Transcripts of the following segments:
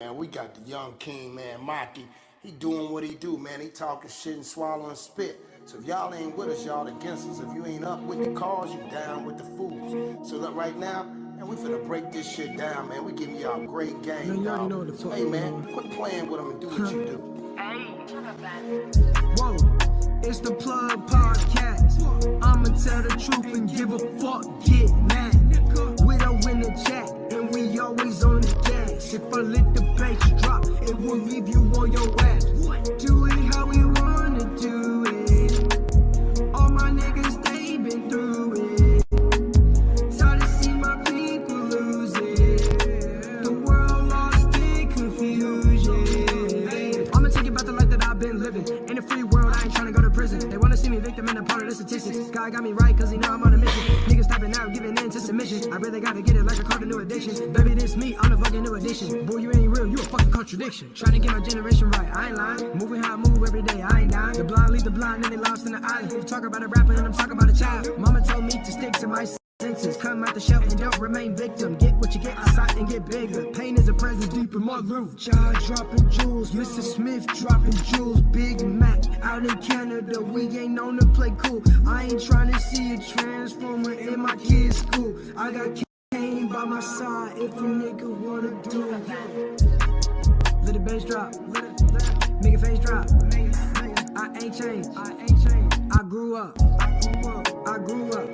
Man, we got the young king, man, Maki. He doing what he do, man. He talking shit and swallowing spit. So if y'all ain't with us, y'all against us. If you ain't up with the cause, you down with the fools. So look, right now, man, we finna break this shit down, man. We giving y'all great game, man, you already dog. know what the fuck Hey, man, going on. quit playing with them and do what you do. Whoa, it's the Plug Podcast. I'ma tell the truth and give a fuck, get mad. Widow in the chat, and we always on the gas. If I let the bass drop, it will leave you on your ass. Do it how we wanna do it. All my niggas, they been through it. Tired to see my people lose it. The world lost in confusion. I'ma take it back the life that I've been living. In a free world, I ain't tryna go to prison. They wanna see me victim and a part of the statistics. God got me right, cause he know I'm on a mission. Niggas tapping out, giving in to submission. I really gotta get it like a card to new addiction. Baby, this me, I'm a fucking new addition. Boy, you ain't real, you a fucking contradiction. Tryna get my generation right, I ain't lying. Moving how I move every day, I ain't dying. The blind lead the blind, and they lost in the island. You talk about a rapper, and I'm talking about a child. Mama told me to stick to my senses. Come out the shelf and don't remain victim. Get what you get outside and get bigger. Pain is a presence deep in my room. Child dropping jewels, Mr. Smith dropping jewels. Big Mac out in Canada, we ain't known to play cool. I ain't trying to see a transformer in my kid's school. I got Kane by my side if a nigga wanna do it. Let the bass drop, make a face drop. I ain't changed, I grew up, I grew up.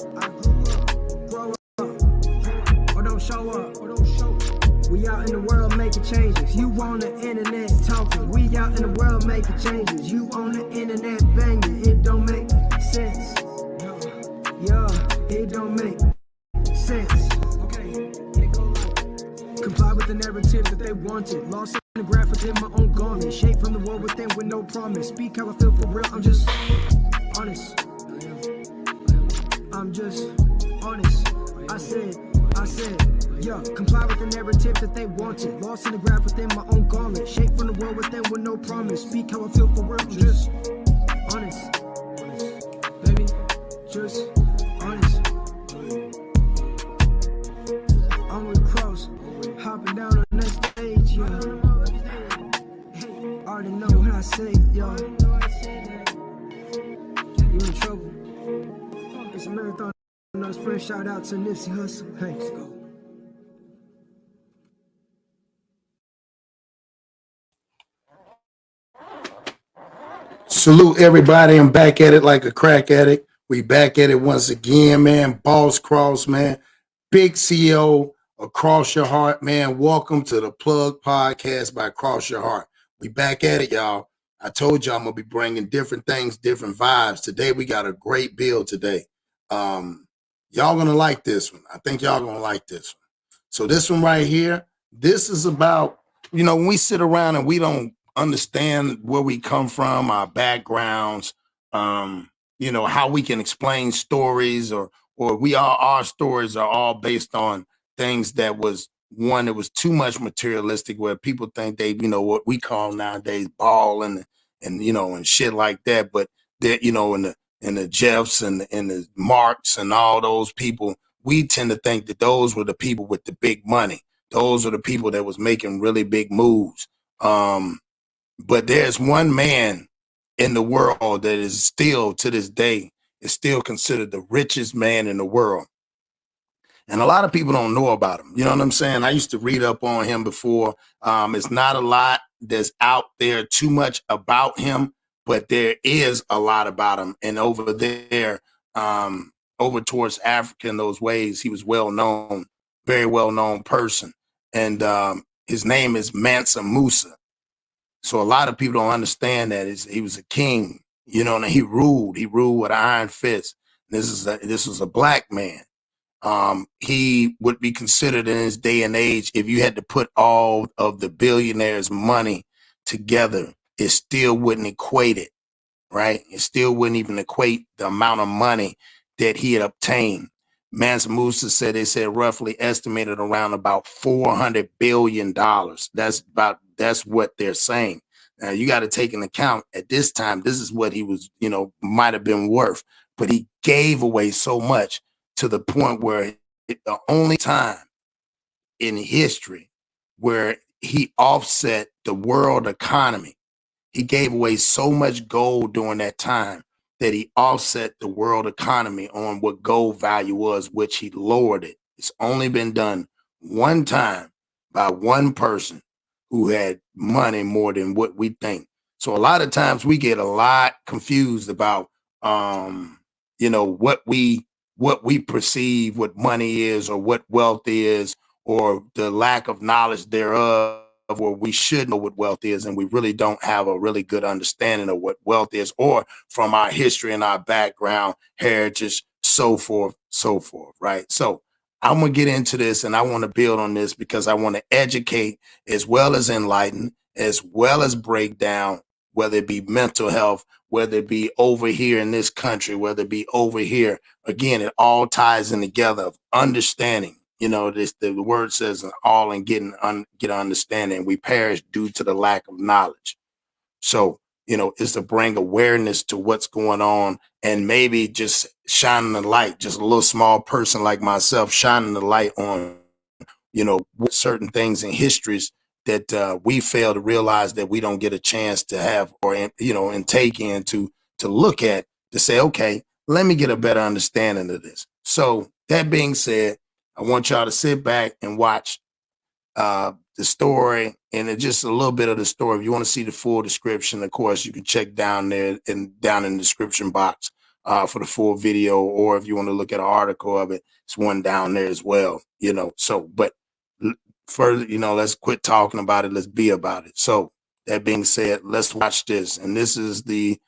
Grow up, or don't show up, We out in the world making changes. You on the internet talking. We out in the world making changes. You on the internet banging. It don't make sense. Yeah, it don't make sense. Comply with the narrative that they wanted. Lost in the graph within my own garment. Shape from the world within with no promise. Speak how I feel for real. I'm just honest. I'm just honest. I said, yeah, comply with the narrative that they wanted. Lost in the graph within my own garment. Shape from the world within with no promise. Speak how I feel for real. I'm just honest. Baby, just honest. I'm with Cross, hopping down on that stage, yeah. Already know what I say, yo. You in trouble. It's a marathon. No sprint. Shout out to Nipsey Hussle. Hey, let's go. Salute everybody. I'm back at it like a crack addict. We back at it once again, man. Boss Cross, man. Big CEO of Cross Your Heart, man. Welcome to the Plug Podcast by Cross Your Heart. We back at it, y'all. I told y'all I'm going to be bringing different things, different vibes. Today, we got a great build today. Y'all going to like this one. I think y'all going to like this one. So this one right here, this is about, when we sit around and we don't understand where we come from, our backgrounds, how we can explain stories or our stories are all based on things that was too much materialistic, where people think they, what we call nowadays ball and shit like that. But that, and the Jeffs and the Marks and all those people, we tend to think that those were the people with the big money. Those are the people that was making really big moves. But there's one man in the world that is still, to this day, is still considered the richest man in the world. And a lot of people don't know about him. You know what I'm saying? I used to read up on him before. It's not a lot that's out there too much about him, but there is a lot about him. And over there, over towards Africa in those ways, he was well known, very well known person. And his name is MANSAMUSA. So a lot of people don't understand that he was a king, and he ruled with an iron fist. This was a black man. He would be considered in his day and age, if you had to put all of the billionaires' money together, it still wouldn't equate it, right? It still wouldn't even equate the amount of money that he had obtained. MANSAMUSA said, they said roughly estimated around about $400 billion. That's what they're saying. Now you got to take into account at this time, this is what he was, might have been worth, but he gave away so much to the point where the only time in history where he offset the world economy. He gave away so much gold during that time that he offset the world economy on what gold value was, which he lowered it. It's only been done one time by one person who had money more than what we think. So a lot of times we get a lot confused about you know, what we perceive what money is or what wealth is or the lack of knowledge thereof, or we should know what wealth is, and we really don't have a really good understanding of what wealth is, or from our history and our background, heritage, so forth, right? So I'm gonna get into this and I want to build on this because I want to educate as well as enlighten, as well as break down, whether it be mental health, whether it be over here in this country, whether it be over here. Again, it all ties in together of understanding. You know, this the word says all in get understanding. We perish due to the lack of knowledge. So, you know, it's to bring awareness to what's going on and maybe just shining the light, just a little small person like myself, shining the light on, you know, certain things in histories that we fail to realize that we don't get a chance to have or, you know, and take in to look at to say, okay, let me get a better understanding of this. So that being said, I want y'all to sit back and watch the story and just a little bit of the story. If you want to see the full description, of course, you can check down there and down in the description box for the full video, or if you want to look at an article of it, it's one down there as well, you know. So, but further, you know, let's quit talking about it. Let's be about it. So that being said, let's watch this. And this is the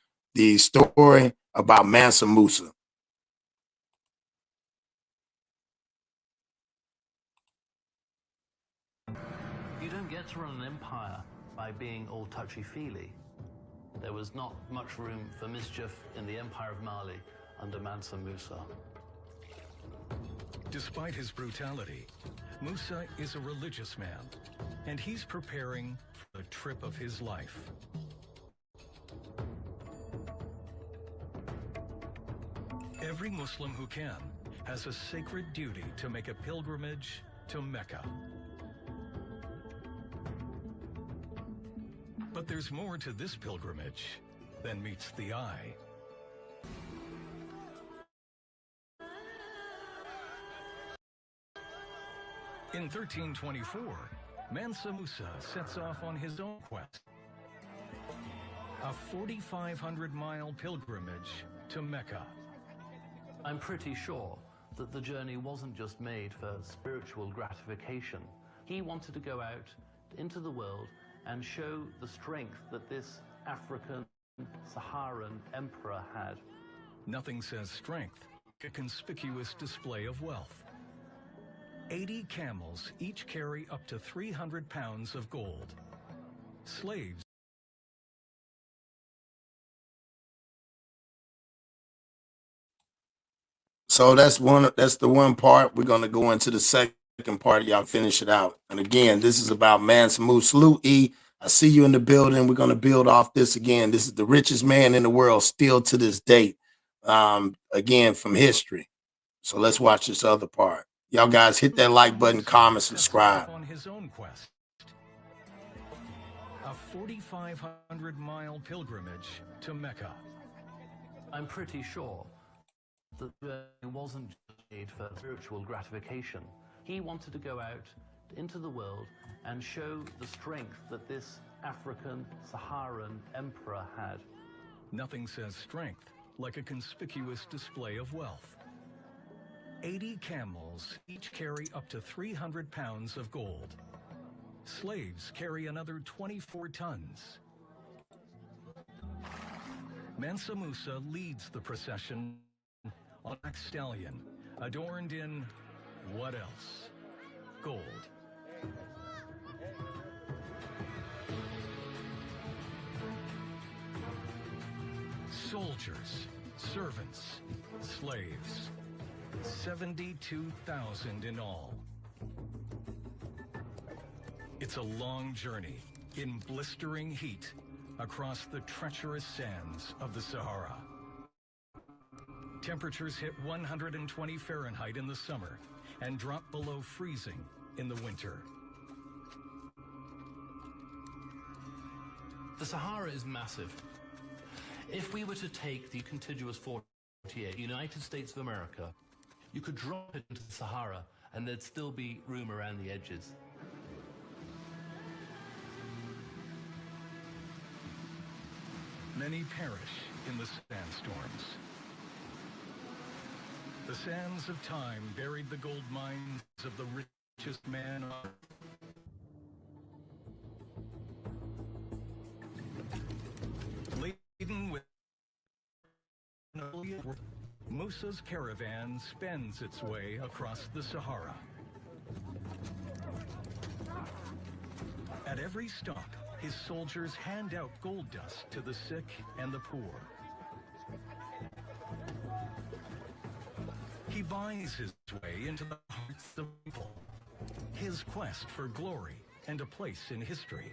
story about MANSAMUSA. You don't get to run an empire by being all touchy-feely. There was not much room for mischief in the Empire of Mali under MANSAMUSA. Despite his brutality, Musa is a religious man, and he's preparing for the trip of his life. Every Muslim who can has a sacred duty to make a pilgrimage to Mecca. But there's more to this pilgrimage than meets the eye. In 1324, MANSAMUSA sets off on his own quest. A 4,500-mile pilgrimage to Mecca. I'm pretty sure that the journey wasn't just made for spiritual gratification. He wanted to go out into the world and show the strength that this African Saharan emperor had. Nothing says strength like a conspicuous display of wealth. 80 camels each carry up to 300 pounds of gold. Slaves. So that's the one part. We're gonna go into the second part. Y'all finish it out. And again, this is about MANSAMUSA. Salute E. I see you in the building. We're gonna build off this again. This is the richest man in the world still to this date. Again, from history. So let's watch this other part. Y'all guys hit that like button, comment, subscribe. On his own quest. A 4,500-mile pilgrimage to Mecca. I'm pretty sure that the journey wasn't just made for spiritual gratification. He wanted to go out into the world and show the strength that this African Saharan emperor had. Nothing says strength like a conspicuous display of wealth. 80 camels each carry up to 300 pounds of gold. Slaves carry another 24 tons. MANSAMUSA leads the procession on a black stallion, adorned in what else? Gold. Soldiers, servants, slaves. 72,000 in all. It's a long journey in blistering heat across the treacherous sands of the Sahara. Temperatures hit 120 Fahrenheit in the summer and drop below freezing in the winter. The Sahara is massive. If we were to take the contiguous 48 United States of America, you could drop it into the Sahara and there'd still be room around the edges. Many perish in the sandstorms. The sands of time buried the gold mines of the richest man on earth. Laden with Musa's caravan spends its way across the Sahara. At every stop, his soldiers hand out gold dust to the sick and the poor. He buys his way into the hearts of people, his quest for glory and a place in history.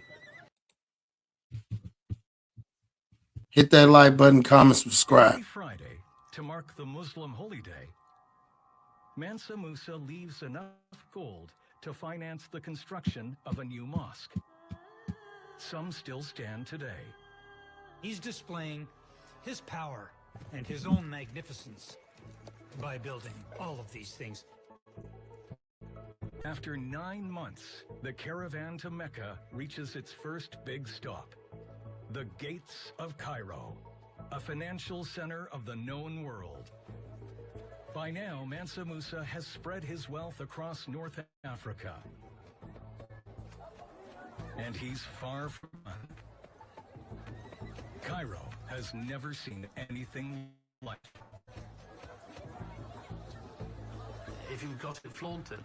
Hit that like button, comment, subscribe. Every Friday, to mark the Muslim holy day, MANSAMUSA leaves enough gold to finance the construction of a new mosque. Some still stand today. He's displaying his power and his own magnificence by building all of these things. After 9 months, the caravan to Mecca reaches its first big stop, the Gates of Cairo, a financial center of the known world. By now, MANSAMUSA has spread his wealth across North Africa. And he's far from done. Cairo has never seen anything like it. If you've got it flaunted,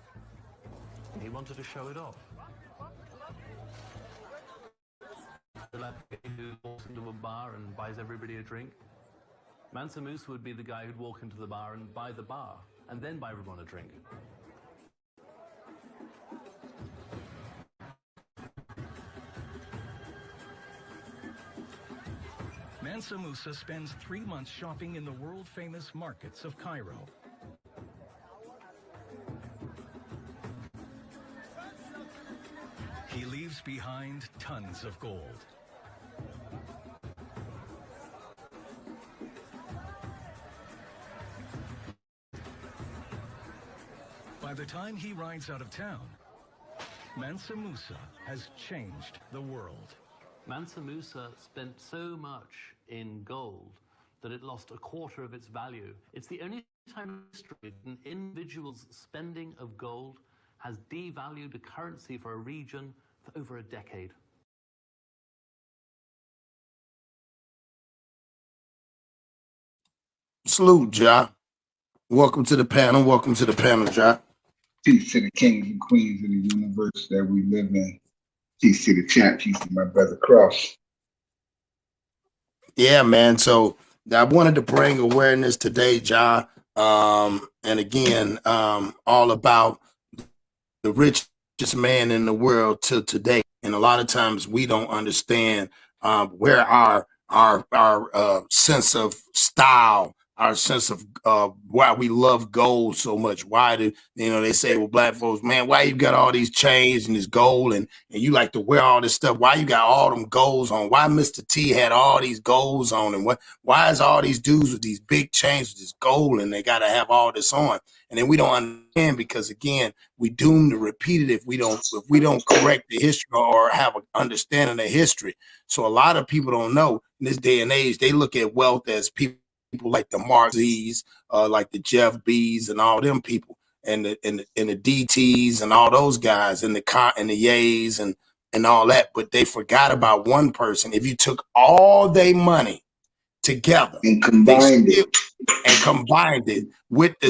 he wanted to show it off. The who walks into a bar and buys everybody a drink. MANSAMUSA would be the guy who'd walk into the bar and buy the bar, and then buy everyone a drink. MANSAMUSA spends 3 months shopping in the world-famous markets of Cairo. He leaves behind tons of gold. By the time he rides out of town, MANSAMUSA has changed the world. MANSAMUSA spent so much in gold that it lost a quarter of its value. It's the only time in history that an individual's spending of gold has devalued a currency for a region for over a decade. Salute, Ja. Welcome to the panel. Welcome to the panel, Ja. Peace to the kings and queens of the universe that we live in. Peace to the chat. Peace to my brother Cross. Yeah, man. So I wanted to bring awareness today, Ja. And again, all about the richest man in the world till today. And a lot of times we don't understand where our sense of style, our sense of why we love gold so much. Why do they say, well, black folks, man, why you got all these chains and this gold and you like to wear all this stuff? Why you got all them golds on? Why Mr. T had all these golds on? And why is all these dudes with these big chains with this gold and they got to have all this on? And then we don't understand because, again, we doomed to repeat it if we don't correct the history or have an understanding of history. So a lot of people don't know in this day and age, they look at wealth as people like the Mark Z's, like the Jeff B's and all them people and the DTs and all those guys and the Yays and all that. But they forgot about one person. If you took all their money together and combined it with the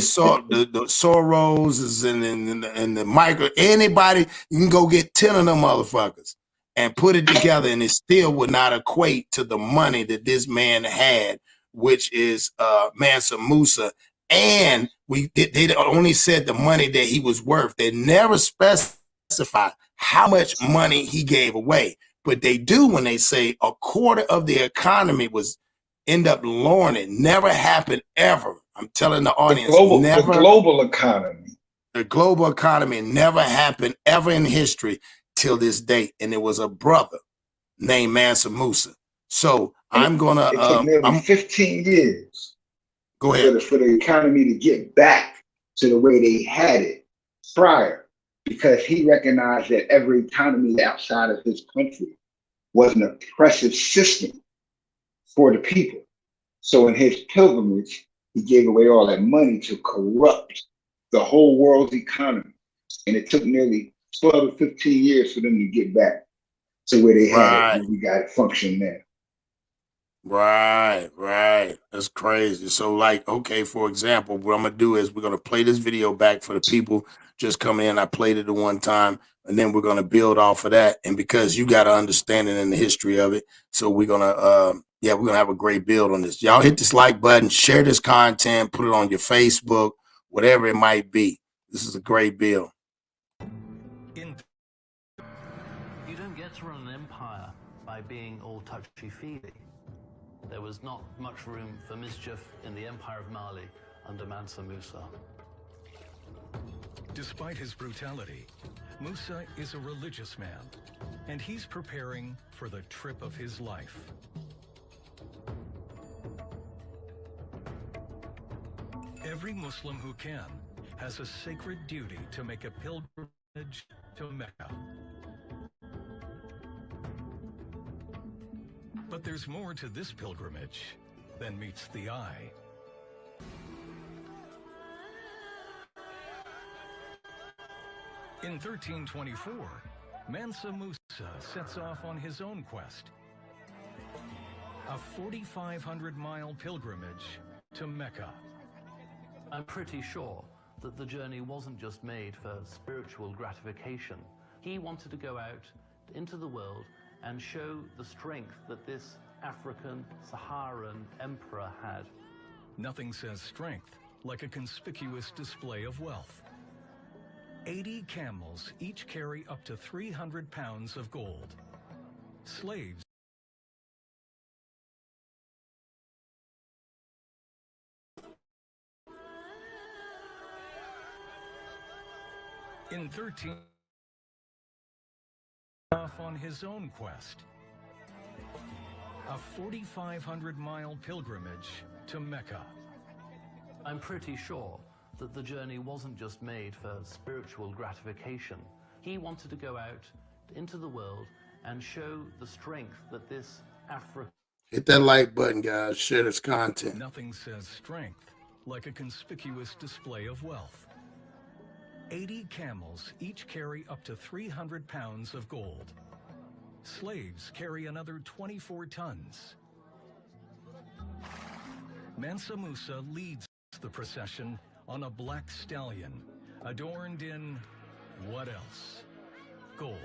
Soroses and the Michael, anybody, you can go get 10 of them motherfuckers and put it together, and it still would not equate to the money that this man had, which is MANSAMUSA. And they only said the money that he was worth. They never specified how much money he gave away. But they do when they say a quarter of the economy was end up lowering. It never happened ever. I'm telling the audience, the global economy. The global economy never happened ever in history till this date. And it was a brother named MANSAMUSA. So And I'm gonna it took nearly 15 years go ahead. for the economy to get back to the way they had it prior, because he recognized that every economy outside of his country was an oppressive system for the people. So in his pilgrimage, he gave away all that money to corrupt the whole world's economy. And it took nearly 12 to 15 years for them to get back to where they had it, and we got it functioning now. Right. That's crazy. So, like, okay, for example, what I'm gonna do is we're gonna play this video back for the people just coming in. I played it the one time, and then we're gonna build off of that. And because you got an understanding in the history of it, so we're gonna we're gonna have a great build on this. Y'all hit this like button, share this content, put it on your Facebook, whatever it might be. This is a great build. You don't get to run an empire by being all touchy-feely. There was not much room for mischief in the Empire of Mali under Mansa Musa. Despite his brutality, Musa is a religious man, and he's preparing for the trip of his life. Every Muslim who can has a sacred duty to make a pilgrimage to Mecca. But there's more to this pilgrimage than meets the eye. In 1324, Mansa Musa sets off on his own quest. A 4,500-mile pilgrimage to Mecca. I'm pretty sure that the journey wasn't just made for spiritual gratification. He wanted to go out into the world and show the strength that this African Saharan emperor had. Nothing says strength like a conspicuous display of wealth. 80 camels each carry up to 300 pounds of gold. Slaves in 13 off on his own quest. A 4,500-mile pilgrimage to Mecca. I'm pretty sure that the journey wasn't just made for spiritual gratification. He wanted to go out into the world and show the strength that this African... Hit that like button, guys. Share this content. Nothing says strength like a conspicuous display of wealth. 80 camels each carry up to 300 pounds of gold. Slaves carry another 24 tons. Mansa Musa leads the procession on a black stallion, adorned in what else? Gold.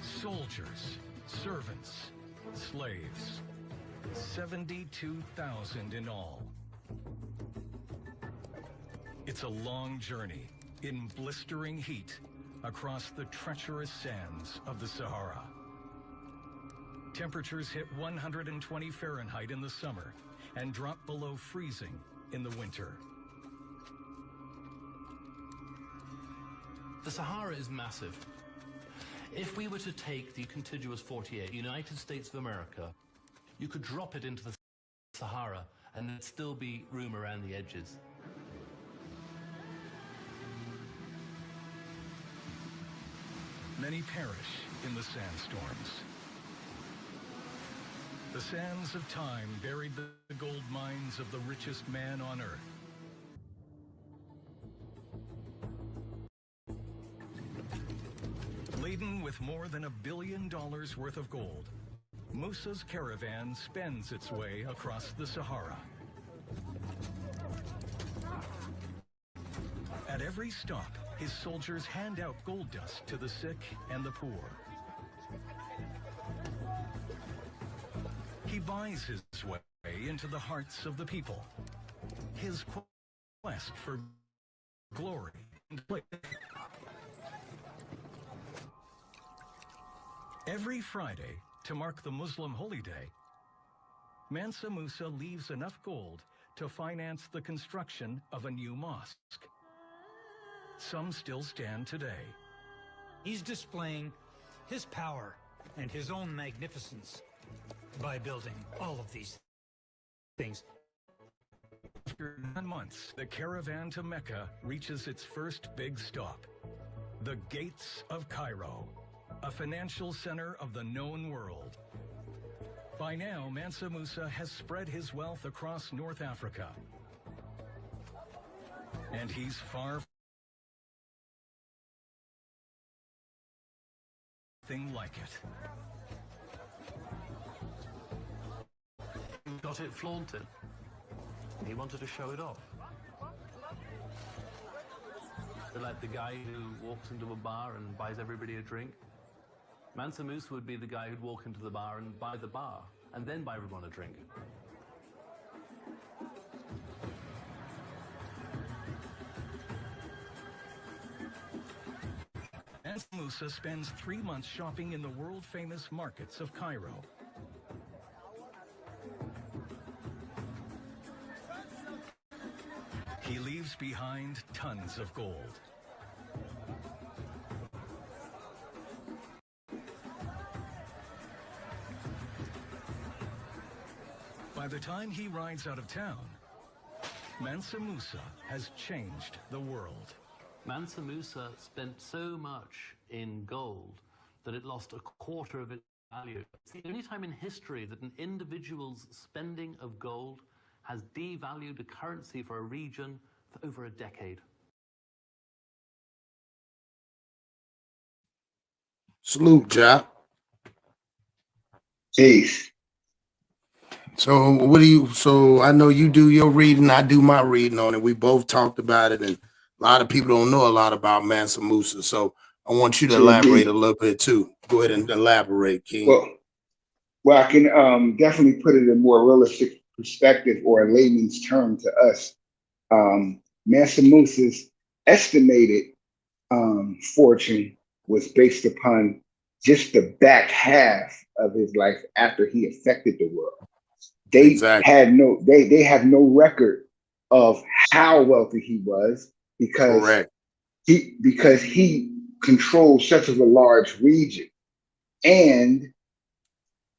Soldiers, servants, slaves. 72,000 in all. It's a long journey in blistering heat across the treacherous sands of the Sahara. Temperatures hit 120 Fahrenheit in the summer and drop below freezing in the winter. The Sahara is massive. If we were to take the contiguous 48, United States of America, you could drop it into the Sahara and there'd still be room around the edges. Many perish in the sandstorms. The sands of time buried the gold mines of the richest man on earth. Laden with more than $1 billion worth of gold, Musa's caravan spends its way across the Sahara. At every stop, his soldiers hand out gold dust to the sick and the poor. He buys his way into the hearts of the people. His quest for glory and place. Every Friday, to mark the Muslim holy day, Mansa Musa leaves enough gold to finance the construction of a new mosque. some still stand today. He's displaying his power and his own magnificence by building all of these things. After 9 months, the caravan to Mecca reaches its first big stop, the Gates of Cairo, a financial center of the known world. By now, Mansa Musa has spread his wealth across North Africa. And he's far from like it. He got it flaunted. He wanted to show it off. Like the guy who walks into a bar and buys everybody a drink. Mansa Musa would be the guy who'd walk into the bar and buy the bar, and then buy everyone a drink. Mansa Musa spends 3 months shopping in the world-famous markets of Cairo. He leaves behind tons of gold. By the time he rides out of town, Mansa Musa has changed the world. Mansa Musa spent so much in gold that it lost a quarter of its value. It's the only time in history that an individual's spending of gold has devalued a currency for a region for over a decade. Salute, Jack. Peace. So what do you, so I know you do your reading, I do my reading on it. We both talked about it, and a lot of people don't know a lot about Mansa Musa. So I want you to elaborate a little bit too. Go ahead and elaborate, King. Well, I can definitely put it in more realistic perspective, or a layman's term to us. Mansa Musa's estimated fortune was based upon just the back half of his life after he affected the world. They had they have no record of how wealthy he was, because he controlled such of a large region, and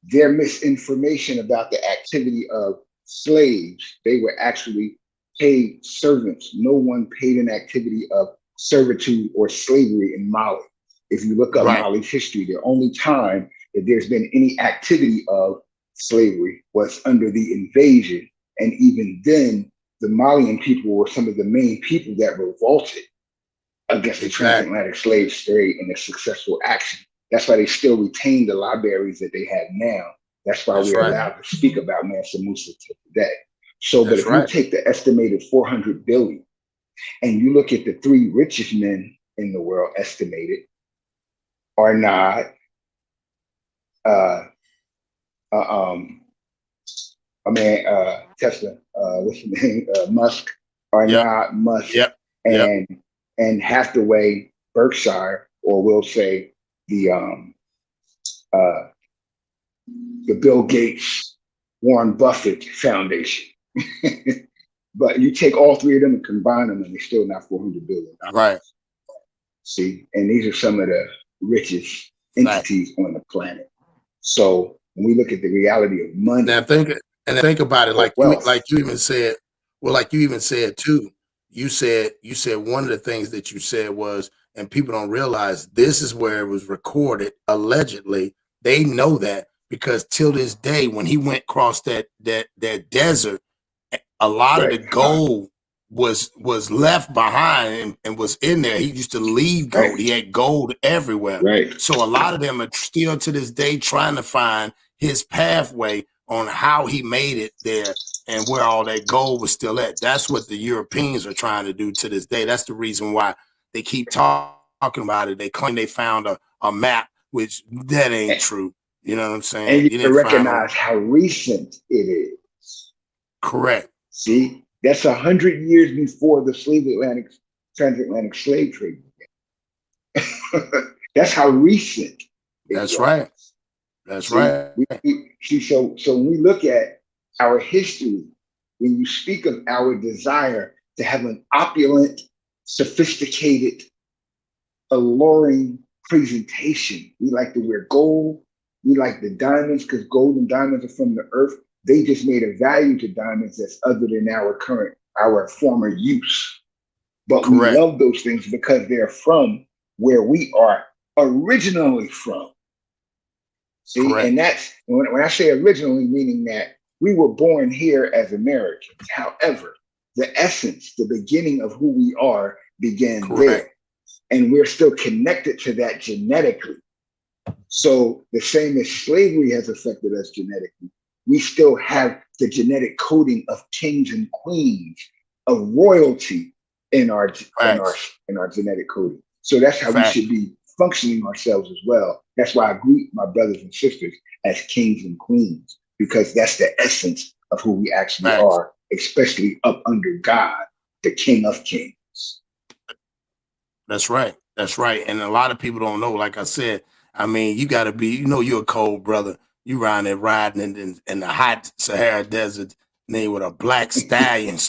their misinformation about the activity of slaves. They were actually paid servants. No one paid an activity of servitude or slavery in Mali. If you look up Mali's history, the only time that there's been any activity of slavery was under the invasion. And even then, the Malian people were some of the main people that revolted against the transatlantic slave trade in a successful action. That's why they still retain the libraries that they have now. That's why we're allowed to speak about Mansa Musa today. So, but if you take the estimated 400 billion and you look at the 3 richest men in the world estimated, Arnaud, Tesla, what's his name? Musk, Arnaud, Musk, and Hathaway, Berkshire, or we'll say the Bill Gates, Warren Buffett Foundation. But you take all 3 of them and combine them, and they're still not 400 billion. Right. See, and these are some of the richest entities on the planet. So when we look at the reality of money, now think about it, like you even said, like you even said too. You said one of the things that you said was, and people don't realize this is where it was recorded allegedly. They know that because till this day, when he went across that desert, a lot of the gold was left behind and was in there. He used to leave gold. He had gold everywhere. Right. So a lot of them are still to this day trying to find his pathway on how he made it there and where all that gold was still at. That's what the Europeans are trying to do to this day. That's the reason why they keep talking about it. They claim they found a map, which that ain't true. You know what I'm saying? And you can recognize how recent it is. Correct. See, that's 100 years before the transatlantic slave trade began. That's how recent. That's right. That's right. So when we look at our history, when you speak of our desire to have an opulent sophisticated, alluring presentation. We like to wear gold. We like the diamonds because gold and diamonds are from the earth. They just made a value to diamonds that's other than our former use. But Correct. we love those things because they're from where we are originally from. See, Correct. and that's when I say originally, meaning that we were born here as Americans. However, the essence, the beginning of who we are began Correct. there. And we're still connected to that genetically. So the same as slavery has affected us genetically, we still have the genetic coding of kings and queens, of royalty in our genetic coding. So that's how Facts. we should be functioning ourselves as well. That's why I greet my brothers and sisters as kings and queens, because that's the essence of who we actually Facts. are, especially up under God, the King of Kings. That's right. That's right. And a lot of people don't know, like I said, I mean, you got to be, you know, you're a cold brother. You around there riding in the hot Sahara Desert, name with a black stallion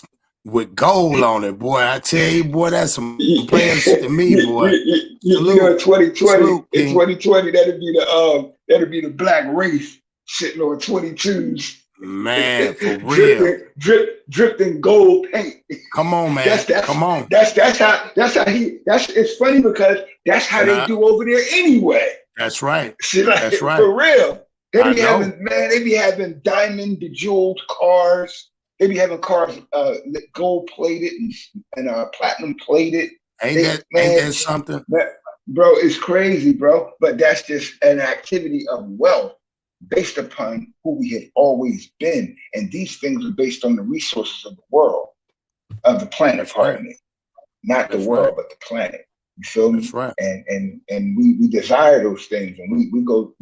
with gold on it, boy. I tell you, boy, that's some players to me, boy. You know, in 2020, Salute, in King. 2020, that'd be the black race sitting on 22s. Man, for real. Drifting gold paint. Come on, man. Come on. It's funny because that's how they do over there anyway. That's right. See, like, That's right. For real. They be know. having diamond bejeweled cars. They be having cars gold plated and platinum plated. Ain't that something? Bro, it's crazy, bro. But that's just an activity of wealth based upon who we have always been. And these things are based on the resources of the world, of the planet, pardon me. Not the world, but the planet. You feel me? That's right. And we desire those things, and we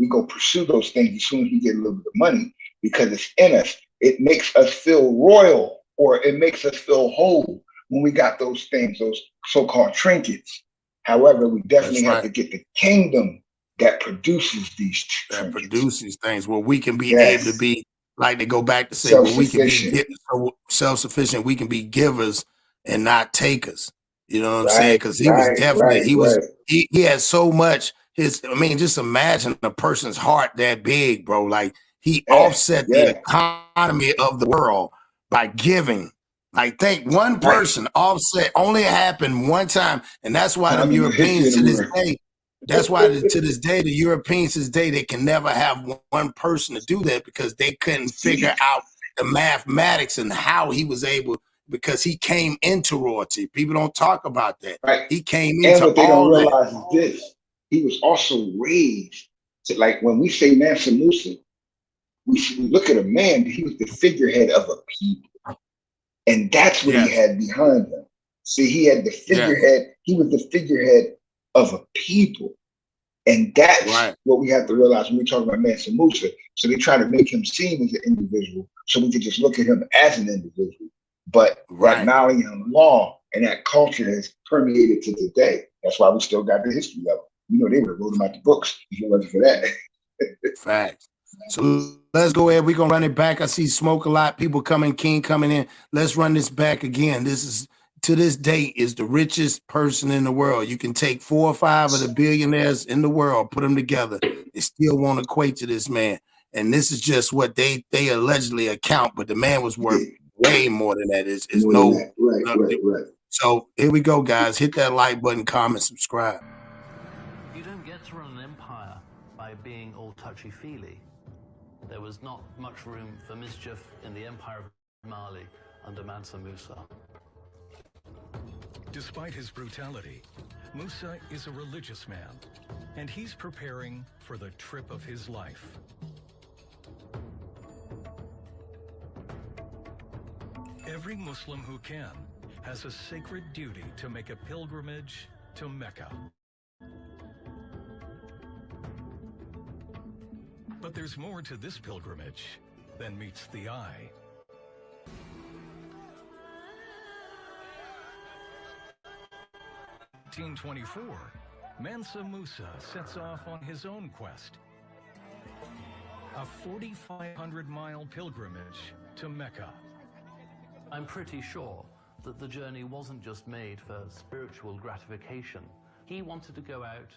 go pursue those things as soon as we get a little bit of money, because it's in us. It makes us feel royal, or it makes us feel whole when we got those things, those so-called trinkets. However, we definitely have to get the kingdom that produces these trinkets. Produces things where we can be able to be, like they go back to say, where we can be self-sufficient. We can be givers and not takers. You know what I'm saying? Because he was definitely he had so much. Just imagine a person's heart that big, bro. Like he offset the economy of the world by giving. Like, think one person offset only happened one time, and that's why the Europeans to this day. That's why to this day, the Europeans to this day, they can never have one person to do that, because they couldn't figure out the mathematics and how he was able. Because he came into royalty. People don't talk about that. Right. He came into all what they don't realize is this. He was also raised to, like, when we say MANSAMUSA, we look at a man, he was the figurehead of a people. And that's what he had behind him. See, he had the figurehead. He was the figurehead of a people. And that's what we have to realize when we talk about MANSAMUSA. So they try to make him seem as an individual, so we can just look at him as an individual. But that knowledge and law and that culture has permeated to today. That's why we still got the history of it. You know, they would have wrote them out the books if it wasn't for that. Facts. So let's go ahead. We're going to run it back. I see Smoke a lot. People coming, King coming in. Let's run this back again. This is, to this date, is the richest person in the world. You can take 4 or 5 of the billionaires in the world, put them together. They still won't equate to this man. And this is just what they allegedly account, but the man was worth way more than that. Is no right. So here we go, guys. Hit that like button, comment, subscribe. You don't get to run an empire by being all touchy-feely. There was not much room for mischief in the empire of Mali under MANSAMUSA. Despite his brutality, Musa is a religious man, and he's preparing for the trip of his life. Every Muslim who can has a sacred duty to make a pilgrimage to Mecca. But there's more to this pilgrimage than meets the eye. In 1824, MANSAMUSA sets off on his own quest. A 4,500-mile pilgrimage to Mecca. I'm pretty sure that the journey wasn't just made for spiritual gratification. He wanted to go out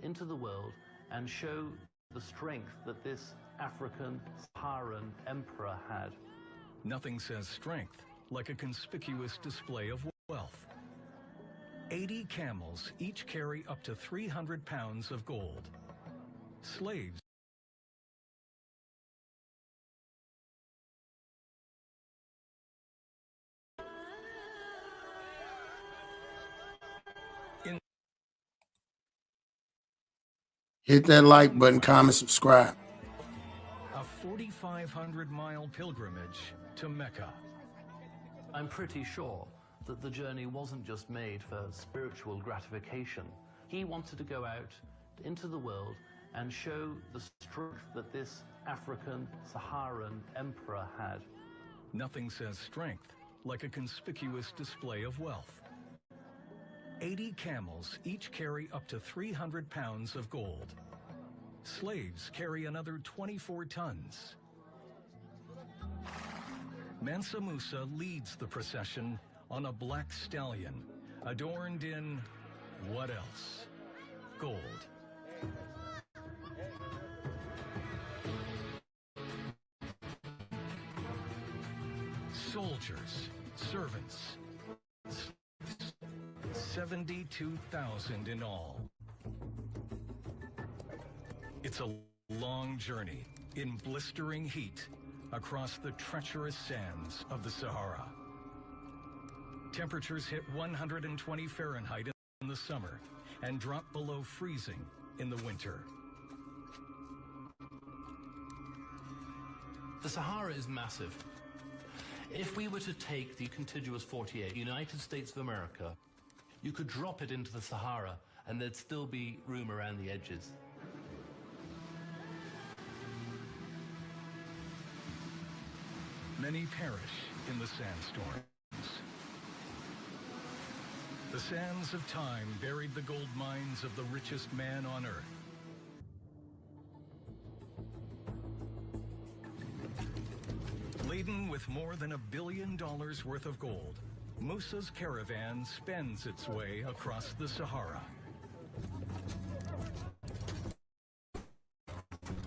into the world and show the strength that this African Saharan emperor had. Nothing says strength like a conspicuous display of wealth. 80 camels each carry up to 300 pounds of gold. Slaves Hit that like button, comment, subscribe. a 4,500-mile pilgrimage to Mecca. I'm pretty sure that the journey wasn't just made for spiritual gratification. He wanted to go out into the world and show the strength that this African Saharan emperor had. Nothing says strength like a conspicuous display of wealth. 80 camels each carry up to 300 pounds of gold. Slaves carry another 24 tons. MANSAMUSA leads the procession on a black stallion, adorned in what else? Gold. Soldiers, servants, 72,000 in all. It's a long journey in blistering heat across the treacherous sands of the Sahara. Temperatures hit 120 Fahrenheit in the summer and drop below freezing in the winter. The Sahara is massive. If we were to take the contiguous 48, United States of America, you could drop it into the Sahara and there'd still be room around the edges. Many perish in the sandstorms. The sands of time buried the gold mines of the richest man on earth. Laden with more than $1 billion worth of gold, Musa's caravan spends its way across the Sahara.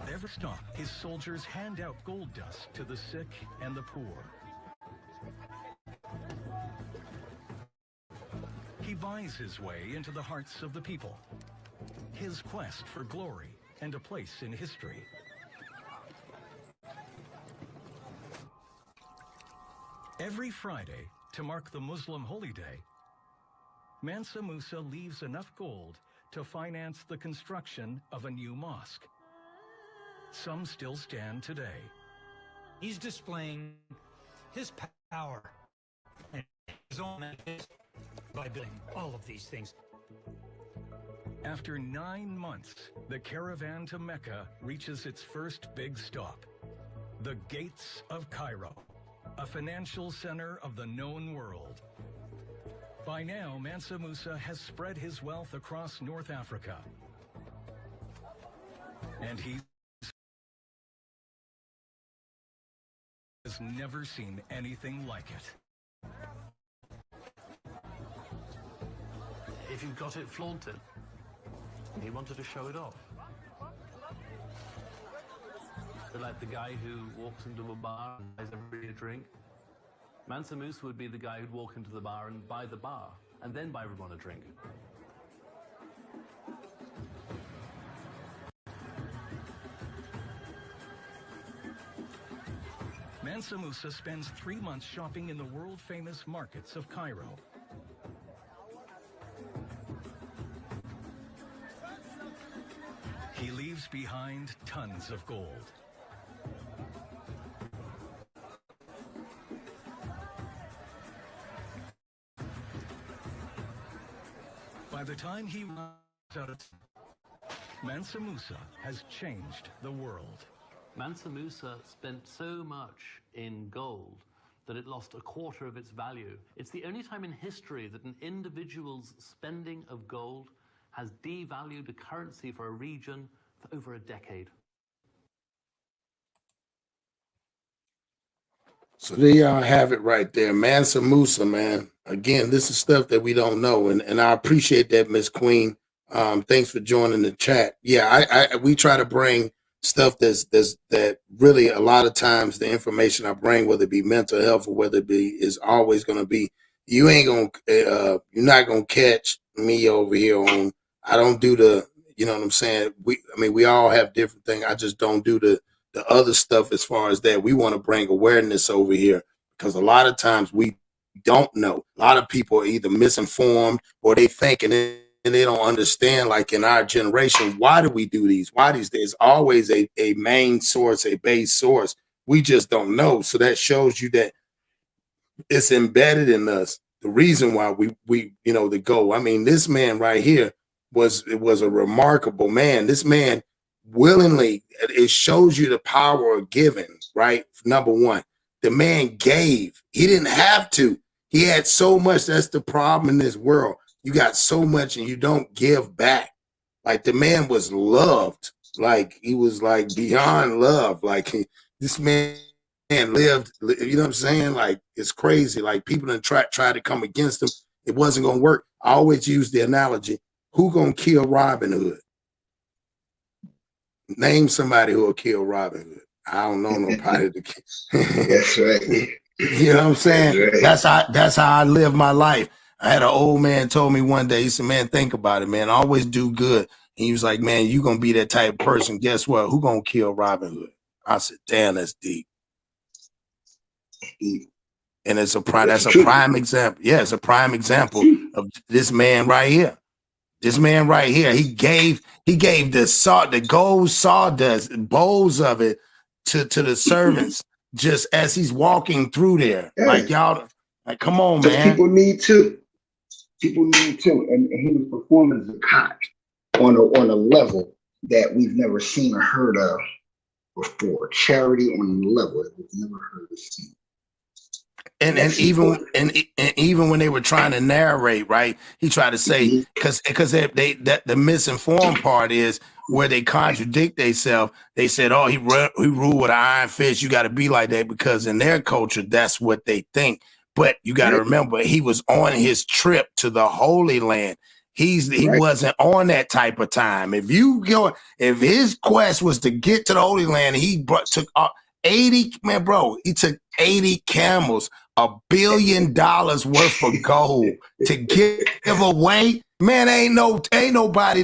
At every stop, his soldiers hand out gold dust to the sick and the poor. He buys his way into the hearts of the people. His quest for glory and a place in history. Every Friday, to mark the Muslim holy day, MANSAMUSA leaves enough gold to finance the construction of a new mosque. Some still stand today. He's displaying his power and his own by building all of these things. After 9 months, the caravan to Mecca reaches its first big stop, the Gates of Cairo, a financial center of the known world. By now, MANSAMUSA has spread his wealth across North Africa. And he has never seen anything like it. If you've got it, flaunt it. He wanted to show it off. Like the guy who walks into a bar and buys everybody a drink. MANSAMUSA would be the guy who'd walk into the bar and buy the bar, and then buy everyone a drink. MANSAMUSA spends 3 months shopping in the world-famous markets of Cairo. He leaves behind tons of gold. By the time he runs out of MANSAMUSA has changed the world. MANSAMUSA spent so much in gold that it lost a quarter of its value. It's the only time in history that an individual's spending of gold has devalued a currency for a region for over a decade. So there y'all have it right there. MANSAMUSA, man. Again, this is stuff that we don't know. And I appreciate that, Miss Queen. Thanks for joining the chat. Yeah, we try to bring stuff that really a lot of times the information I bring, whether it be mental health or whether it be, is always gonna be, you're not gonna catch me over here on, I don't do the, you know what I'm saying? We all have different things. I just don't do the other stuff as far as that. We want to bring awareness over here because a lot of times we don't know. A lot of people are either misinformed or they think and they don't understand, like in our generation, why do we do these? Why these? There's always a main source, a base source. We just don't know. So that shows you that it's embedded in us. The reason why we the goal. I mean, this man right here was a remarkable man. This man willingly, it shows you the power of giving, right? Number one, the man gave. He didn't have to. He had so much. That's the problem in this world. You got so much and you don't give back. Like the man was loved. Like he was like beyond love. Like this man lived, you know what I'm saying? Like it's crazy. Like people done try to come against him. It wasn't gonna work. I always use the analogy, who gonna kill Robin Hood? Name somebody who will kill Robin Hood. I don't know nobody to kill. That's right. You know what I'm saying? That's right. That's how I live my life. I had an old man told me one day, he said, man, think about it, man. Always do good. And he was like, man, you gonna be that type of person. Guess what? Who gonna kill Robin Hood? I said, damn, that's deep. And it's a prime, that's a prime example. Yeah, it's a prime example of this man right here. This man right here, he gave the gold sawdust, bowls of it to the servants just as he's walking through there. Yeah. Like y'all, like come on, man. People need to. And he was performing as a cop on a level that we've never seen or heard of before. Charity on a level that we've never heard or seen. And even when they were trying to narrate, right, he tried to say, because the misinformed part is where they contradict themselves. They said, oh, he ruled with an iron fist. You got to be like that because in their culture, that's what they think. But you got to remember, he was on his trip to the Holy Land. He wasn't on that type of time. If his quest was to get to the Holy Land, he took 80, man, bro, he took 80 camels, $1 billion worth of gold to give away. Man, ain't nobody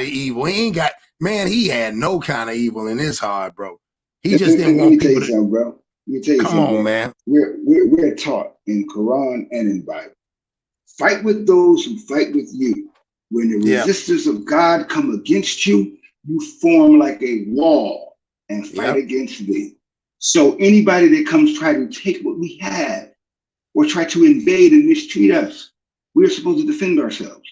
evil. He had no kind of evil in his heart, bro. He just didn't want people to, bro. Let me tell you come something, on, man. We're taught in Quran and in Bible. Fight with those who fight with you. When the resistors of God come against you, you form like a wall and fight against thee. So anybody that comes try to take what we have or try to invade and mistreat us, we're supposed to defend ourselves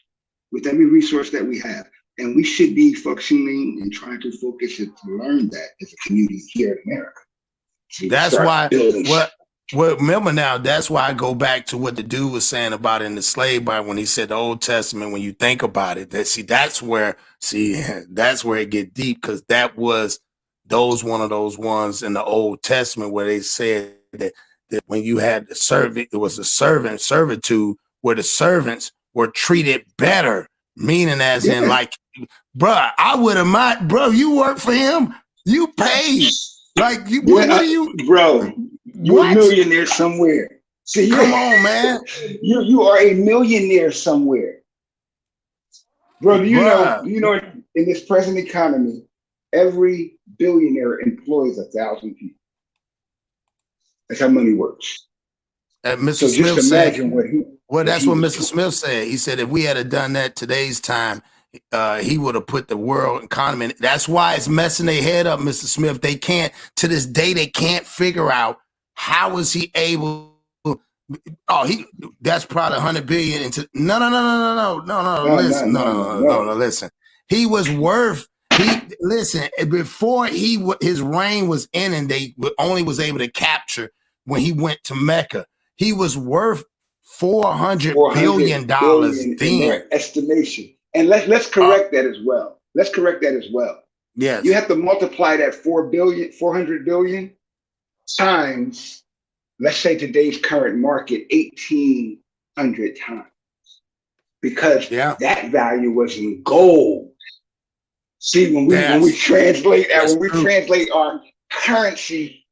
with every resource that we have. And we should be functioning and trying to focus and to learn that as a community here in America. That's why remember now, that's why I go back to what the dude was saying about in the slave Bible when he said the Old Testament, when you think about it, that's where it get deep, because that was one of those ones in the Old Testament where they said that when you had the servant, it was a servitude where the servants were treated better, meaning as in like, bruh, I would have mind, bro, you work for him, you paid. Like you, what are you, bro? You're a millionaire somewhere. See, come on, man. You are a millionaire somewhere, bro. Do you know? In this present economy, every billionaire employs 1,000 people. That's how money works. Mr. Smith said, that's what Mr. Smith said. He said if we had done that today's time, he would have put the world economy in. That's why it's messing their head up, Mr. Smith. They can't, to this day, they can't figure out how is he able. That's probably 100 billion into no. Listen. He was worth. Before his reign was in, and they only was able to capture when he went to Mecca. He was worth $400 billion in their estimation. And let's correct that as well. Yes. You have to multiply that 400 billion times, let's say today's current market, 1,800 times, because Yeah. that value was in gold. See, when we Yes. translate That's when we true. translate our currency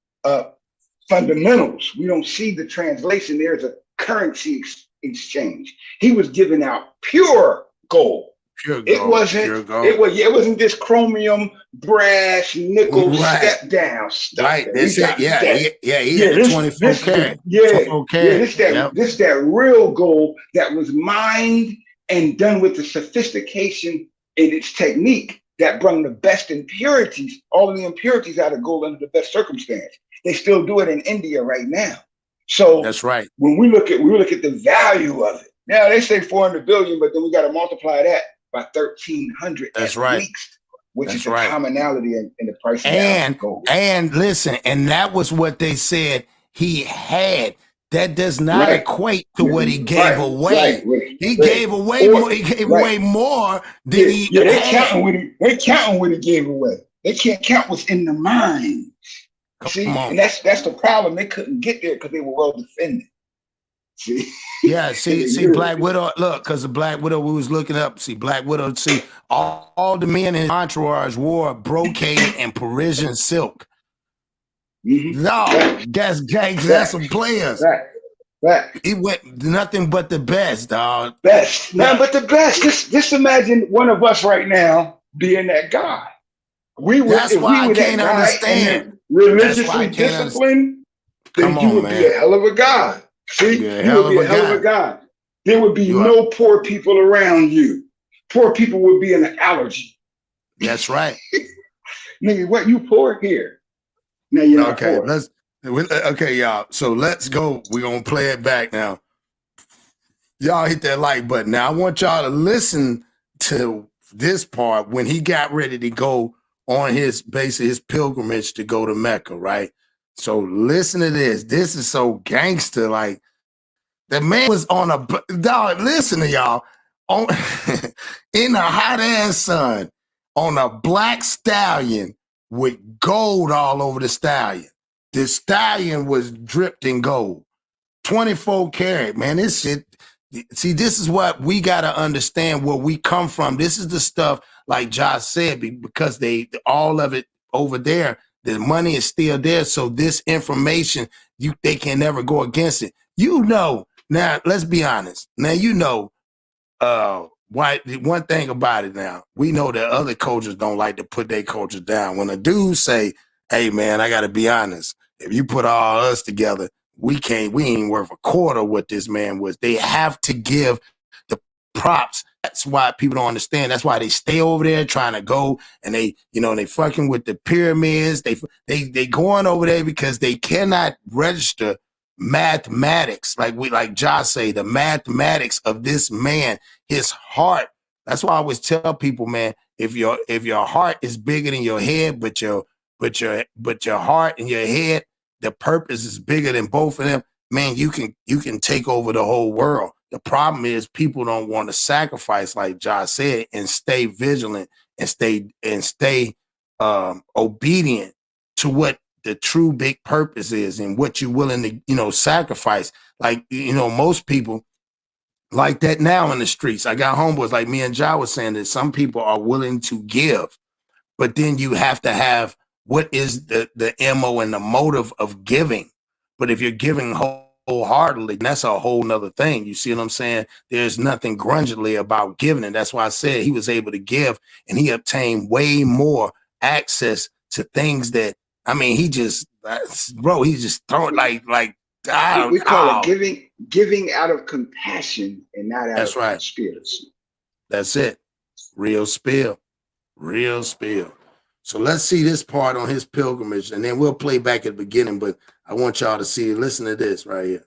fundamentals, we don't see the translation. There's a currency exchange. He was giving out pure gold. Pure It gold. wasn't. Pure gold. It wasn't this chromium, brass, nickel Right. step down stuff. Right. That That's we it. got. Yeah. He had the 24 This karat. yeah, 24 karat. Yep. this that real gold that was mined and done with the sophistication in its technique that brought the best impurities, all of the impurities out of gold under the best circumstance. They still do it in India right now. So That's right. when we look at the value of it. Now they say 400 billion, but then we got to multiply that by 1,300 That's at right. least, which That's is the right. commonality in the price of gold. And listen, and that was what they said he had. That does not equate to what he gave away. He gave away more. He gave away more than he they had. counting what he gave away. They can't count what's in the mine. See, and that's the problem. They couldn't get there because they were well defended. See, yeah, see, Black Widow. Look, because the Black Widow we was looking up. See, Black Widow. See, all the men in his entourage wore brocade and Parisian silk. No, that's some players. Right. He went nothing but the best, dog. Nothing but the best. Just imagine one of us right now being that guy. That's why I can't understand. Religiously disciplined, then you would be a hell of a god. See, you would be a hell of a god. There would be no poor people around you. Poor people would be an allergy. That's right. Nigga, what, you poor here? Now you're not poor. Okay, y'all. So let's go. We're gonna play it back now. Y'all hit that like button. Now I want y'all to listen to this part when he got ready to go on his pilgrimage to go to Mecca, right? So listen to this. This is so gangster. Like the man was on a dog. Listen to y'all on in the hot ass sun on a black stallion with gold all over the stallion. The stallion was dripped in gold, 24 karat. Man, this shit. See, this is what we got to understand where we come from. This is the stuff, like Josh said, because all of it over there, the money is still there. So this information, they can never go against it. Now, let's be honest. Now, one thing about it now, we know that other cultures don't like to put their culture down. When a dude say, hey, man, I got to be honest. If you put all us together, we ain't worth a quarter what this man was. They have to give the props. That's why people don't understand. That's why they stay over there trying to go and they fucking with the pyramids. They going over there because they cannot register mathematics. Like Josh say, the mathematics of this man, his heart. That's why I always tell people, man, if your heart is bigger than your head, but your heart and your head, the purpose is bigger than both of them, man, you can take over the whole world. The problem is people don't want to sacrifice, like Josh said, and stay vigilant and stay obedient to what the true big purpose is and what you're willing to, sacrifice. Like, most people like that now in the streets. I got homeboys like me and Josh was saying that some people are willing to give, but then you have to have what is the MO and the motive of giving. But if you're giving wholeheartedly, that's a whole nother thing. You see what I'm saying? There's nothing grudgingly about giving. And that's why I said he was able to give and he obtained way more access to things that, he just throwing like we call it giving out of compassion and not out of conspiracy. That's it. Real spill. So let's see this part on his pilgrimage, and then we'll play back at the beginning, but I want y'all to see it. Listen to this right here.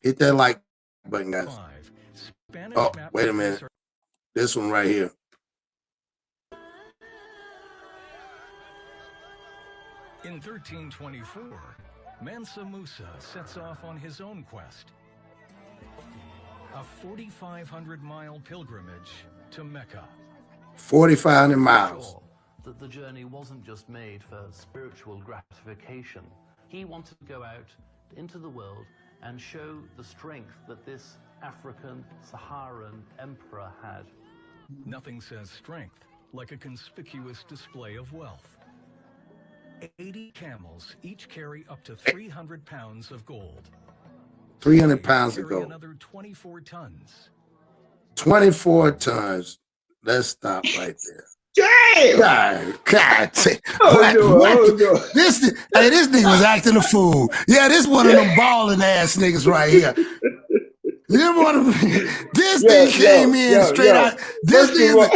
Hit that like button, guys. Oh, wait a minute. This one right here. In 1324, MANSAMUSA sets off on his own quest. A 4,500-mile pilgrimage to Mecca. 4,500 miles. That the journey wasn't just made for spiritual gratification. He wanted to go out into the world and show the strength that this African Saharan emperor had. Nothing says strength like a conspicuous display of wealth. 80 camels each carry up to 300 pounds of gold. 300 pounds of Carry gold. another 24 tons. 24 tons. Let's stop right there. Damn! God. Oh, no. This nigga was acting a fool. Yeah, this one of them balling ass niggas right here. This thing came in straight out. This nigga,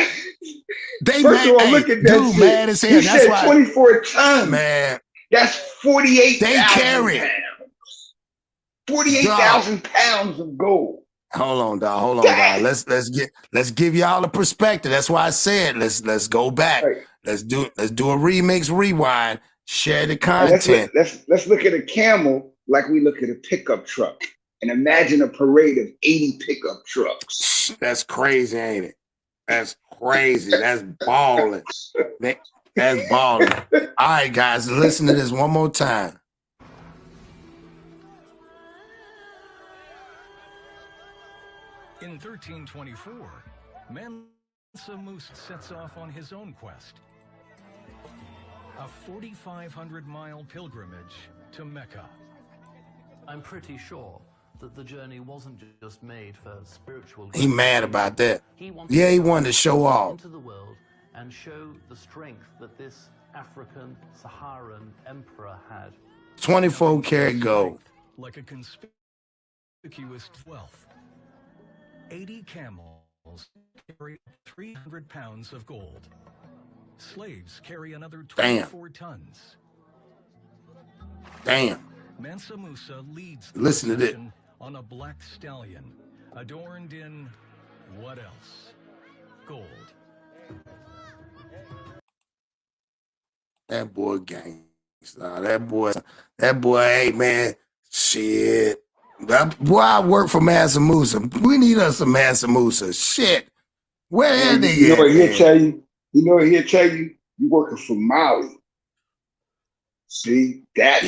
they first of all, look at that dude, shit. mad as hell. He That's said why, 24 tons. man. That's 48,000 They carry pounds. 48,000 pounds of gold. Hold on, dog. Let's give y'all a perspective. That's why I said let's go back. Right. Let's do a remix, rewind, share the content. Let's look at a camel like we look at a pickup truck, and imagine a parade of 80 pickup trucks. That's crazy, ain't it? That's crazy. That's balling. That's balling. All right, guys, listen to this one more time. In 1324, MANSAMUSA sets off on his own quest. A 4,500-mile pilgrimage to Mecca. I'm pretty sure that the journey wasn't just made for spiritual. He mad about that. He wanted to show off into the world and show the strength that this African Saharan emperor had. 24 karat gold. Like a conspicuous wealth. 80 camels carry 300 pounds of gold. Slaves carry another 24 tons. Damn. MANSAMUSA leads the Listen to this. procession on a black stallion, adorned in what else? Gold. That boy gangsta. That boy, hey man, shit. That boy, I work for MANSAMUSA. We need us a MANSAMUSA. Shit. Where that nigga? You know what he'll tell you? You know what he'll tell you? You working for Mali. See, that's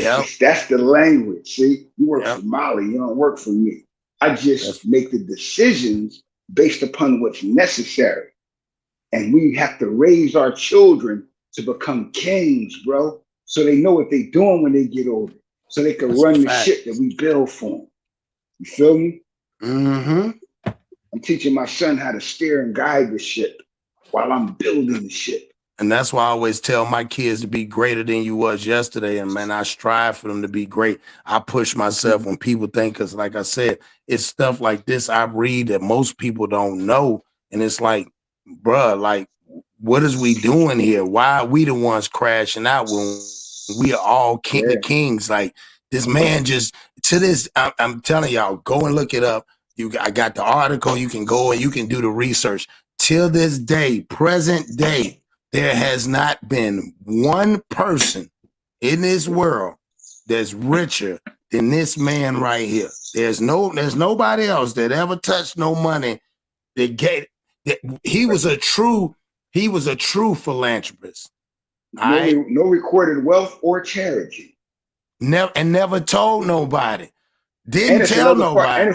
the language. See, you work for Mali. You don't work for me. I just make the decisions based upon what's necessary. And we have to raise our children to become kings, bro. So they know what they're doing when they get older. So they can run the shit that we build for them. You feel me? Mm-hmm. I'm teaching my son how to steer and guide the ship while I'm building the ship. And that's why I always tell my kids to be greater than you was yesterday. And man, I strive for them to be great. I push myself when people think, because like I said, it's stuff like this I read that most people don't know. And it's like, bruh, like, what is we doing here? Why are we the ones crashing out when we are all the kings? Like, this man just, to this, I'm telling y'all, go and look it up. I got the article. You can go and you can do the research. Till this day, present day, there has not been one person in this world that's richer than this man right here. There's nobody else that ever touched no money. He was a true philanthropist. No recorded wealth or charity. Never told nobody. Didn't tell nobody. And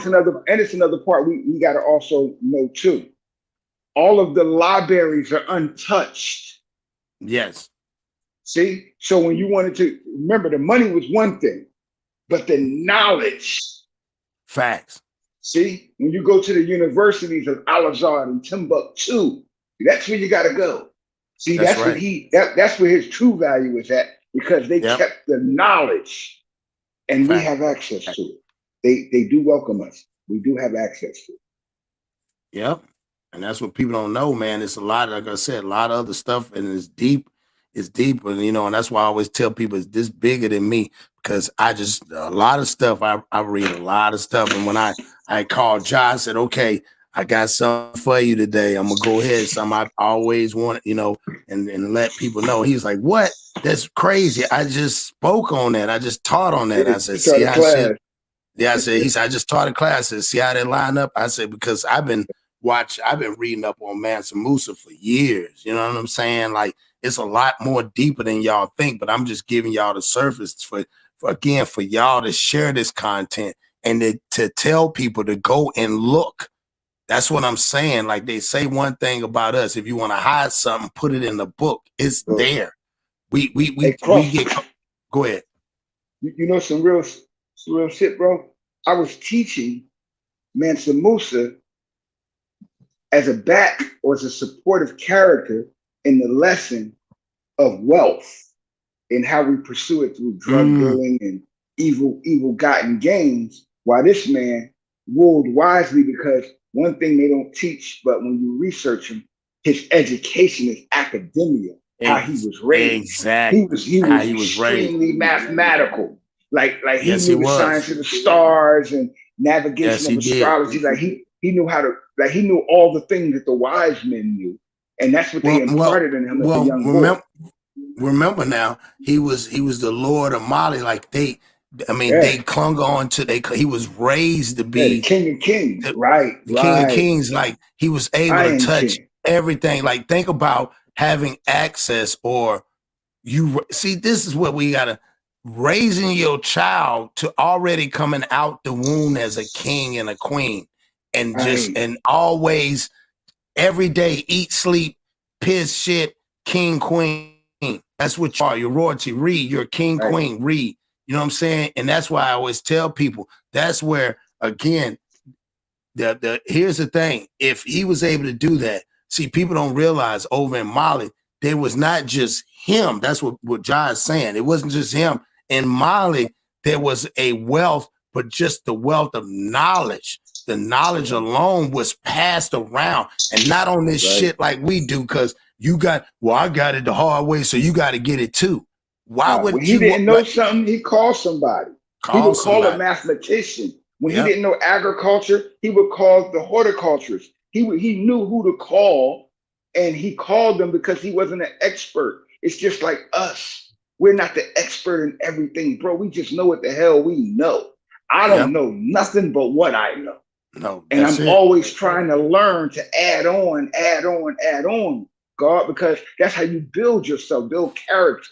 it's another part we got to also know too. All of the libraries are untouched. Yes. See? So when you wanted to, remember, the money was one thing, but the knowledge. Facts. See? When you go to the universities of Al-Azhar and Timbuktu, that's where you got to go. See, that's where his true value is at, because they kept the knowledge and we have access to it. They do welcome us. We do have access to it. Yep. And that's what people don't know, man. It's a lot, like I said, a lot of other stuff, and it's deep. It's deep, and and that's why I always tell people it's this bigger than me, because a lot of stuff, I read a lot of stuff. And when I called Josh, I said, okay, I got something for you today. I'm gonna go ahead. Something I always want, and let people know. He was like, what? That's crazy. I just spoke on that. I just taught on that. I said, see how shit. Yeah, I said, I just taught a class. I said, see how they line up? I said, because I've been reading up on MANSAMUSA for years. You know what I'm saying? Like, it's a lot more deeper than y'all think, but I'm just giving y'all the surface for y'all to share this content and to tell people to go and look. That's what I'm saying. Like they say one thing about us: if you want to hide something, put it in the book. It's there. We get. Go ahead. You know some real shit, bro. I was teaching MANSAMUSA as a back or as a supportive character in the lesson of wealth and how we pursue it through drug dealing and evil gotten gains. While this man ruled wisely, because one thing they don't teach, but when you research him, his education is academia. How he was raised. Exactly. He was extremely mathematical. Like he knew the science of the stars and navigation of astrology. Like he knew how to, like he knew all the things that the wise men knew. And that's what they imparted in him as a young boy. Remember now, he was the Lord of Mali. Like they clung on to he was raised to be the King of Kings, the King of Kings. Like he was able to touch everything. Like think about having access, or you see, this is what we gotta, raising your child to already coming out the womb as a king and a queen, and and always every day eat, sleep, piss, shit, king, queen. That's what you are. Your royalty. Read. You're king, queen. Read. You know what I'm saying? And that's why I always tell people, that's where, again, here's the thing. If he was able to do that, see, people don't realize over in Mali, there was not just him. That's what Jai is saying. It wasn't just him. In Mali, there was a wealth, but just the wealth of knowledge. The knowledge alone was passed around, and not on this shit like we do, because I got it the hard way, so you got to get it too. Why would when he didn't know something, he called somebody. He would call a mathematician. When he didn't know agriculture, he would call the horticulturist. He knew who to call, and he called them because he wasn't an expert. It's just like us. We're not the expert in everything, bro. We just know what the hell we know. I don't know nothing but what I know. No, and I'm always trying to learn to add on, God, because that's how you build yourself, build character.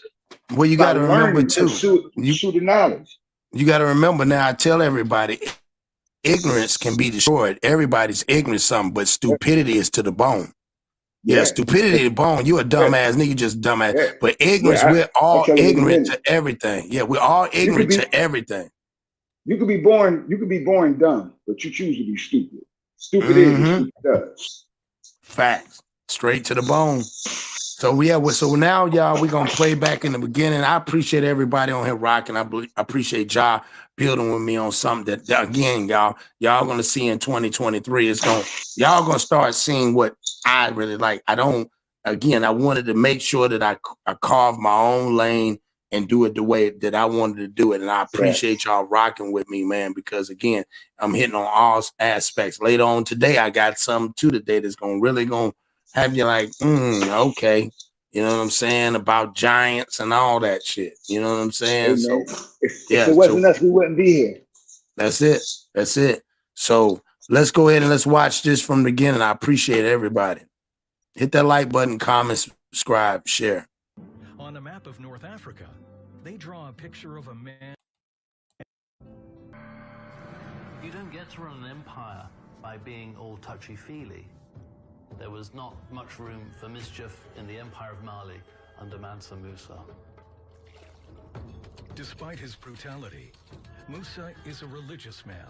Well, you got to remember too. Pursue the knowledge. You got to remember now. I tell everybody, ignorance can be destroyed. Everybody's ignorant something, but stupidity is to the bone. Yeah, stupidity to the bone. You a dumbass nigga, just dumbass. Yeah. But ignorance, we're all ignorant to everything. Yeah, we're all ignorant to everything. You could be born dumb, but you choose to be stupid. Stupid is what stupid does. Facts. Straight to the bone. So so now, y'all, we're gonna play back in the beginning. I appreciate everybody on here rocking. I appreciate y'all building with me on something that again, y'all gonna see in 2023. Y'all gonna start seeing what I really like. I wanted to make sure that I carve my own lane and do it the way that I wanted to do it. And I appreciate y'all rocking with me, man, because again, I'm hitting on all aspects. Later on today, I got something too today that's really gonna have you like, okay. You know what I'm saying? About giants and all that shit. You know what I'm saying? Hey, man, if it wasn't us, we wouldn't be here. That's it. So let's go ahead and let's watch this from the beginning. I appreciate everybody. Hit that like button, comment, subscribe, share. On a map of North Africa, they draw a picture of a man. You don't get to run an empire by being all touchy-feely. There was not much room for mischief in the Empire of Mali under MANSAMUSA. Despite his brutality, Musa is a religious man,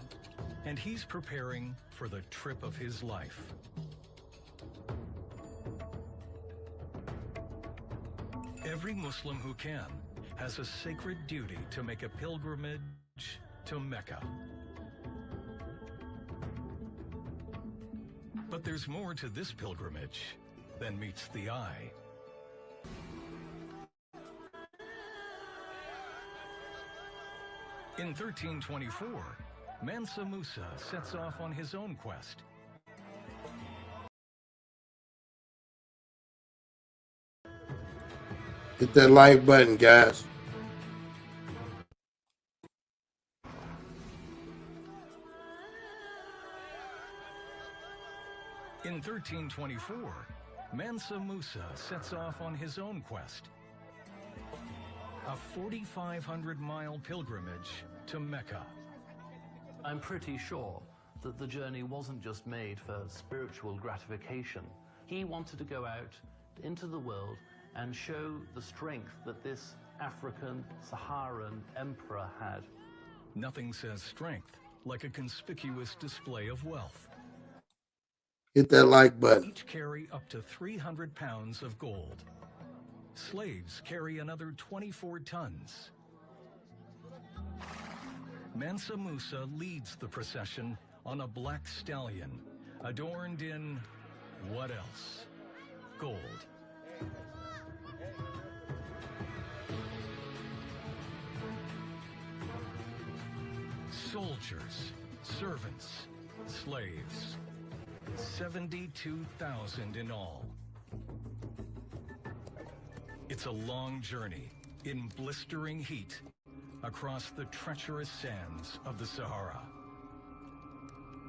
and he's preparing for the trip of his life. Every Muslim who can has a sacred duty to make a pilgrimage to Mecca. But there's more to this pilgrimage than meets the eye. In 1324, MANSAMUSA sets off on his own quest. Hit that like button, guys. In 1324, MANSAMUSA sets off on his own quest. a 4,500-mile pilgrimage to Mecca. I'm pretty sure that the journey wasn't just made for spiritual gratification. He wanted to go out into the world and show the strength that this African Saharan emperor had. Nothing says strength like a conspicuous display of wealth. Hit that like button. Each carry up to 300 pounds of gold. Slaves carry another 24 tons. MANSAMUSA leads the procession on a black stallion, adorned in what else? Gold. Soldiers, servants, slaves. 72,000 in all. It's a long journey in blistering heat across the treacherous sands of the Sahara.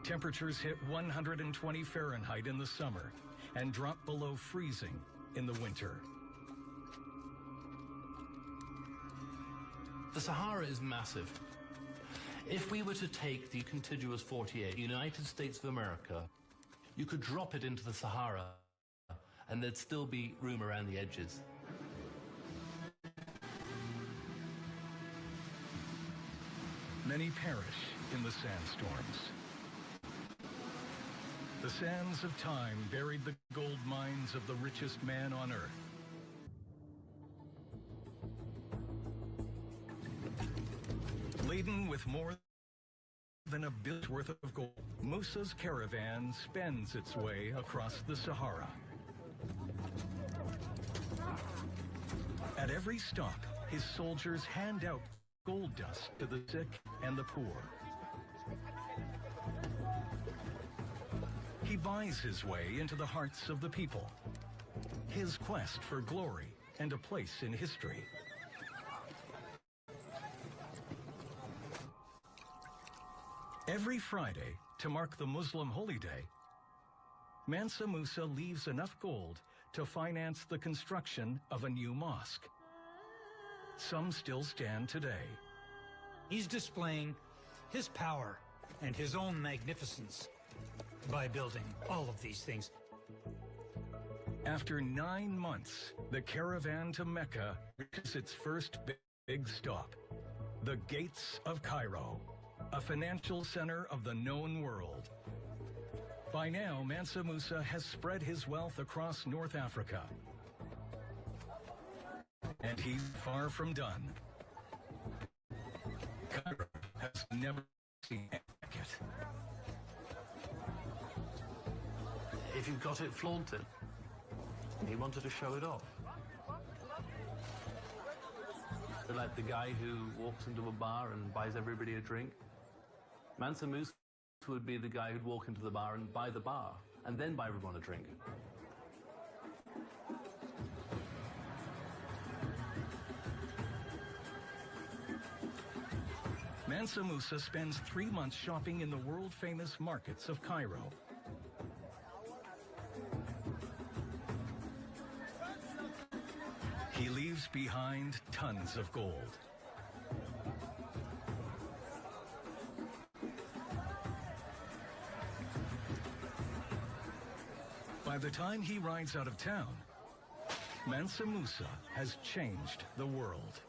Temperatures hit 120 Fahrenheit in the summer and drop below freezing in the winter. The Sahara is massive. If we were to take the contiguous 48, United States of America, you could drop it into the Sahara and there'd still be room around the edges. Many perish in the sandstorms. The sands of time buried the gold mines of the richest man on earth. Laden with more than $1 billion worth of gold, Musa's caravan spends its way across the Sahara. At every stop, his soldiers hand out gold dust to the sick and the poor. He buys his way into the hearts of the people. His quest for glory and a place in history. Every Friday, to mark the Muslim holy day, MANSAMUSA leaves enough gold to finance the construction of a new mosque. Some still stand today. He's displaying his power and his own magnificence by building all of these things. After 9 months, the caravan to Mecca reaches its first big stop, the Gates of Cairo, a financial center of the known world. By now, MANSAMUSA has spread his wealth across North Africa. And he's far from done. Cairo has never seen it. If you've got it, flaunt it. He wanted to show it off. Like the guy who walks into a bar and buys everybody a drink. MANSAMUSA would be the guy who'd walk into the bar and buy the bar, and then buy everyone a drink. MANSAMUSA spends 3 months shopping in the world-famous markets of Cairo. He leaves behind tons of gold. By the time he rides out of town, MANSAMUSA has changed the world.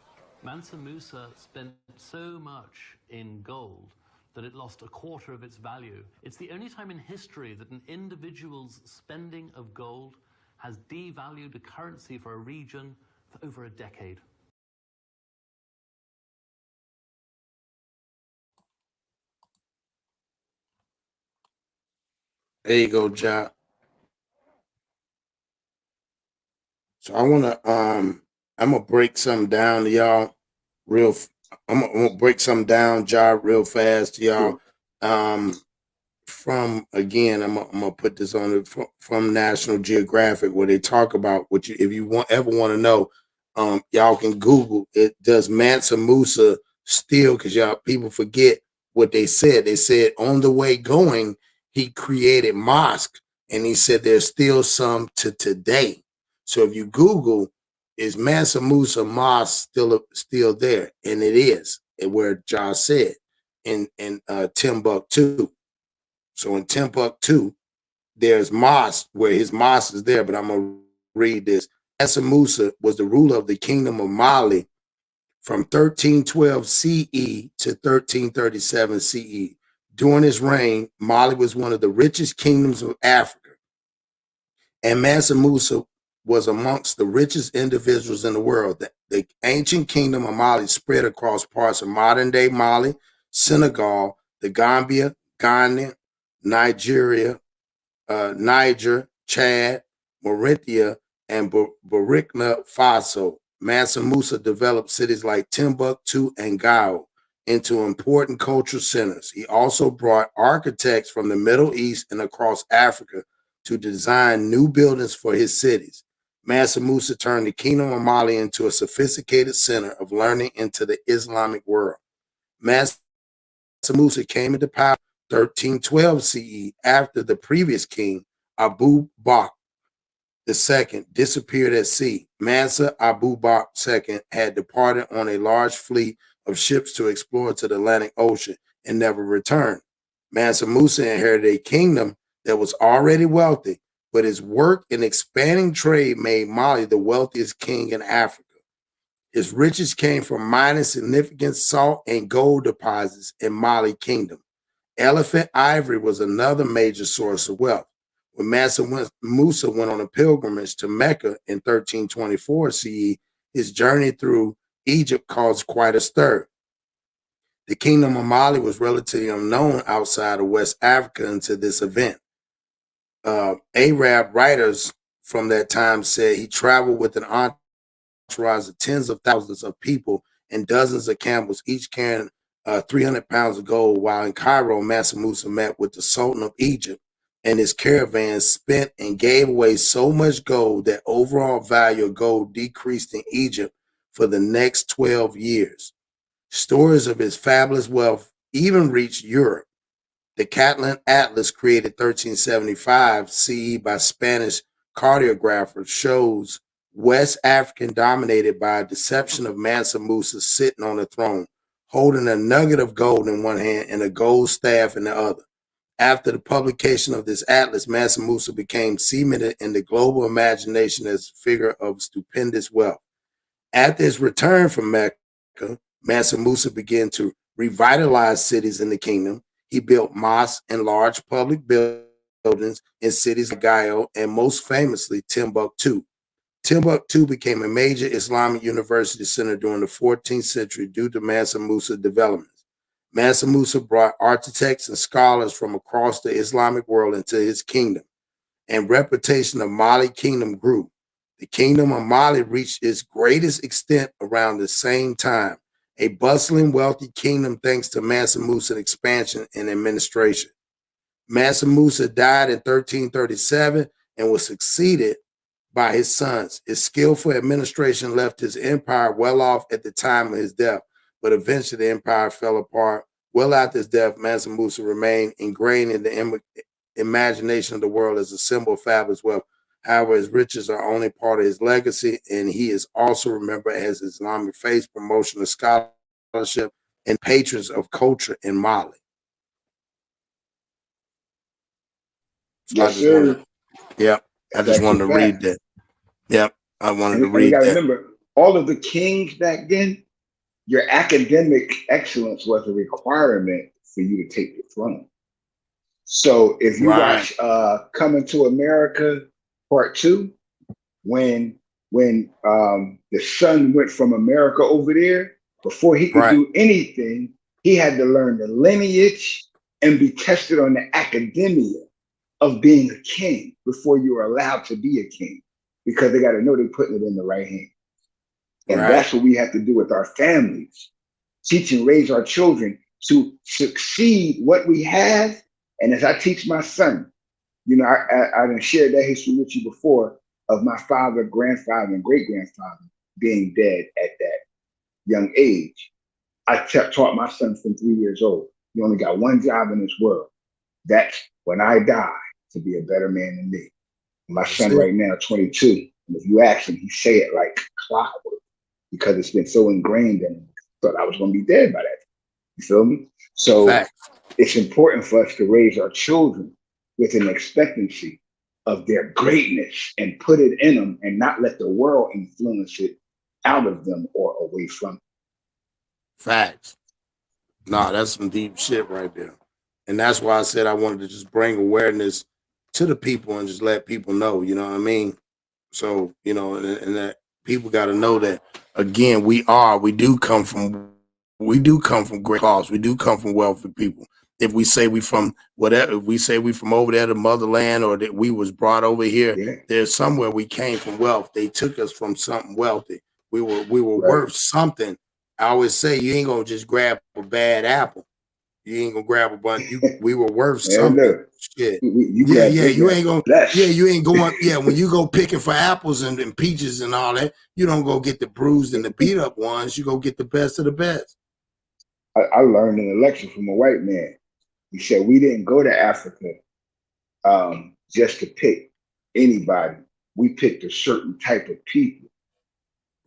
MANSAMUSA spent so much in gold that it lost 1/4 of its value. It's the only time in history that an individual's spending of gold has devalued a currency for a region for over a decade. There you go, John. So I wanna I'm gonna break something down to y'all real. I'm gonna break something down, John, real fast to y'all. From again, I'm gonna put this on it from National Geographic, where they talk about what you, if you ever want to know, y'all can Google it. Does MANSAMUSA still? Because y'all people forget what they said. They said on the way going, he created mosque, and he said there's still some to today. So if you Google, is MANSAMUSA Mosque still there? And it is, and where Josh said, in Timbuktu. So in Timbuktu, there's mosque where his mosque is there, but I'm gonna read this. MANSAMUSA was the ruler of the kingdom of Mali from 1312 CE to 1337 CE. During his reign, Mali was one of the richest kingdoms of Africa, and MANSAMUSA was amongst the richest individuals in the world. The ancient kingdom of Mali spread across parts of modern-day Mali, Senegal, the Gambia, Ghana, Nigeria, Niger, Chad, Mauritania, and Burkina Faso. MANSAMUSA developed cities like Timbuktu and Gao into important cultural centers. He also brought architects from the Middle East and across Africa to design new buildings for his cities. MANSAMUSA turned the Kingdom of Mali into a sophisticated center of learning into the Islamic world. MANSAMUSA came into power 1312 CE after the previous king, Abu Bakr II, disappeared at sea. MANSA Abu Bakr II had departed on a large fleet of ships to explore to the Atlantic Ocean and never returned. MANSAMUSA inherited a kingdom that was already wealthy, but his work in expanding trade made Mali the wealthiest king in Africa. His riches came from mining significant salt and gold deposits in Mali Kingdom. Elephant ivory was another major source of wealth. When MANSAMUSA went on a pilgrimage to Mecca in 1324 CE, his journey through Egypt caused quite a stir. The Kingdom of Mali was relatively unknown outside of West Africa until this event. Arab writers from that time said he traveled with an entourage of tens of thousands of people and dozens of camels, each carrying 300 pounds of gold, while in Cairo, MANSAMUSA met with the Sultan of Egypt, and his caravan spent and gave away so much gold that overall value of gold decreased in Egypt for the next 12 years. Stories of his fabulous wealth even reached Europe. The Catalan Atlas, created 1375 CE by Spanish cartographers, shows West African dominated by a deception of MANSAMUSA sitting on the throne, holding a nugget of gold in one hand and a gold staff in the other. After the publication of this atlas, MANSAMUSA became cemented in the global imagination as a figure of stupendous wealth. After his return from Mecca, MANSAMUSA began to revitalize cities in the kingdom. He built mosques and large public buildings in cities like Gao and most famously Timbuktu. Timbuktu became a major Islamic university center during the 14th century due to MANSAMUSA developments. MANSAMUSA brought architects and scholars from across the Islamic world into his kingdom, and reputation of Mali Kingdom grew. The Kingdom of Mali reached its greatest extent around the same time, a bustling, wealthy kingdom thanks to MANSAMUSA's expansion and administration. MANSAMUSA died in 1337 and was succeeded by his sons. His skillful administration left his empire well off at the time of his death, but eventually the empire fell apart. Well after his death, MANSAMUSA remained ingrained in the imagination of the world as a symbol of fabulous wealth. However, his riches are only part of his legacy, and he is also remembered as Islamic faith, promotion of scholarship, and patrons of culture in Mali. So Yes, sir. I just wanted to read that. Yep, I wanted to read you gotta that. remember, all of the kings back then, your academic excellence was a requirement for you to take the throne. So if you watch Coming to America Part 2, when the son went from America over there, before he could do anything, he had to learn the lineage and be tested on the academia of being a king before you were allowed to be a king, because they got to know they're putting it in the right hands. And that's what we have to do with our families. Teach and raise our children to succeed what we have. And as I teach my son, you know, I done shared that history with you before of my father, grandfather, and great-grandfather being dead at that young age. I taught my son from 3 years old. You only got one job in this world. That's when I die, to be a better man than me. My son right now, 22, And if you ask him, he say it like clockwork because it's been so ingrained in him. Thought I was going to be dead by that. You feel me? So Fact. it's important for us to raise our children with an expectancy of their greatness and put it in them and not let the world influence it out of them or away from them. Facts. Nah, that's some deep shit right there. And that's why I said I wanted to just bring awareness to the people and just let people know, you know what I mean? So, you know, and that people got to know that, again, we do come from great cause. We do come from wealthy people. If we say we from whatever, if we say we from over there, the motherland, or that we was brought over here, there's somewhere we came from wealth. They took us from something wealthy. We were worth something. I always say you ain't gonna just grab a bad apple. You ain't gonna grab a bunch. We were worth something. Look, shit. You ain't gonna. You ain't going. Yeah, when you go picking for apples and peaches and all that, you don't go get the bruised and the beat up ones. You go get the best of the best. I learned an lecture from a white man. He said we didn't go to Africa just to pick anybody. We picked a certain type of people.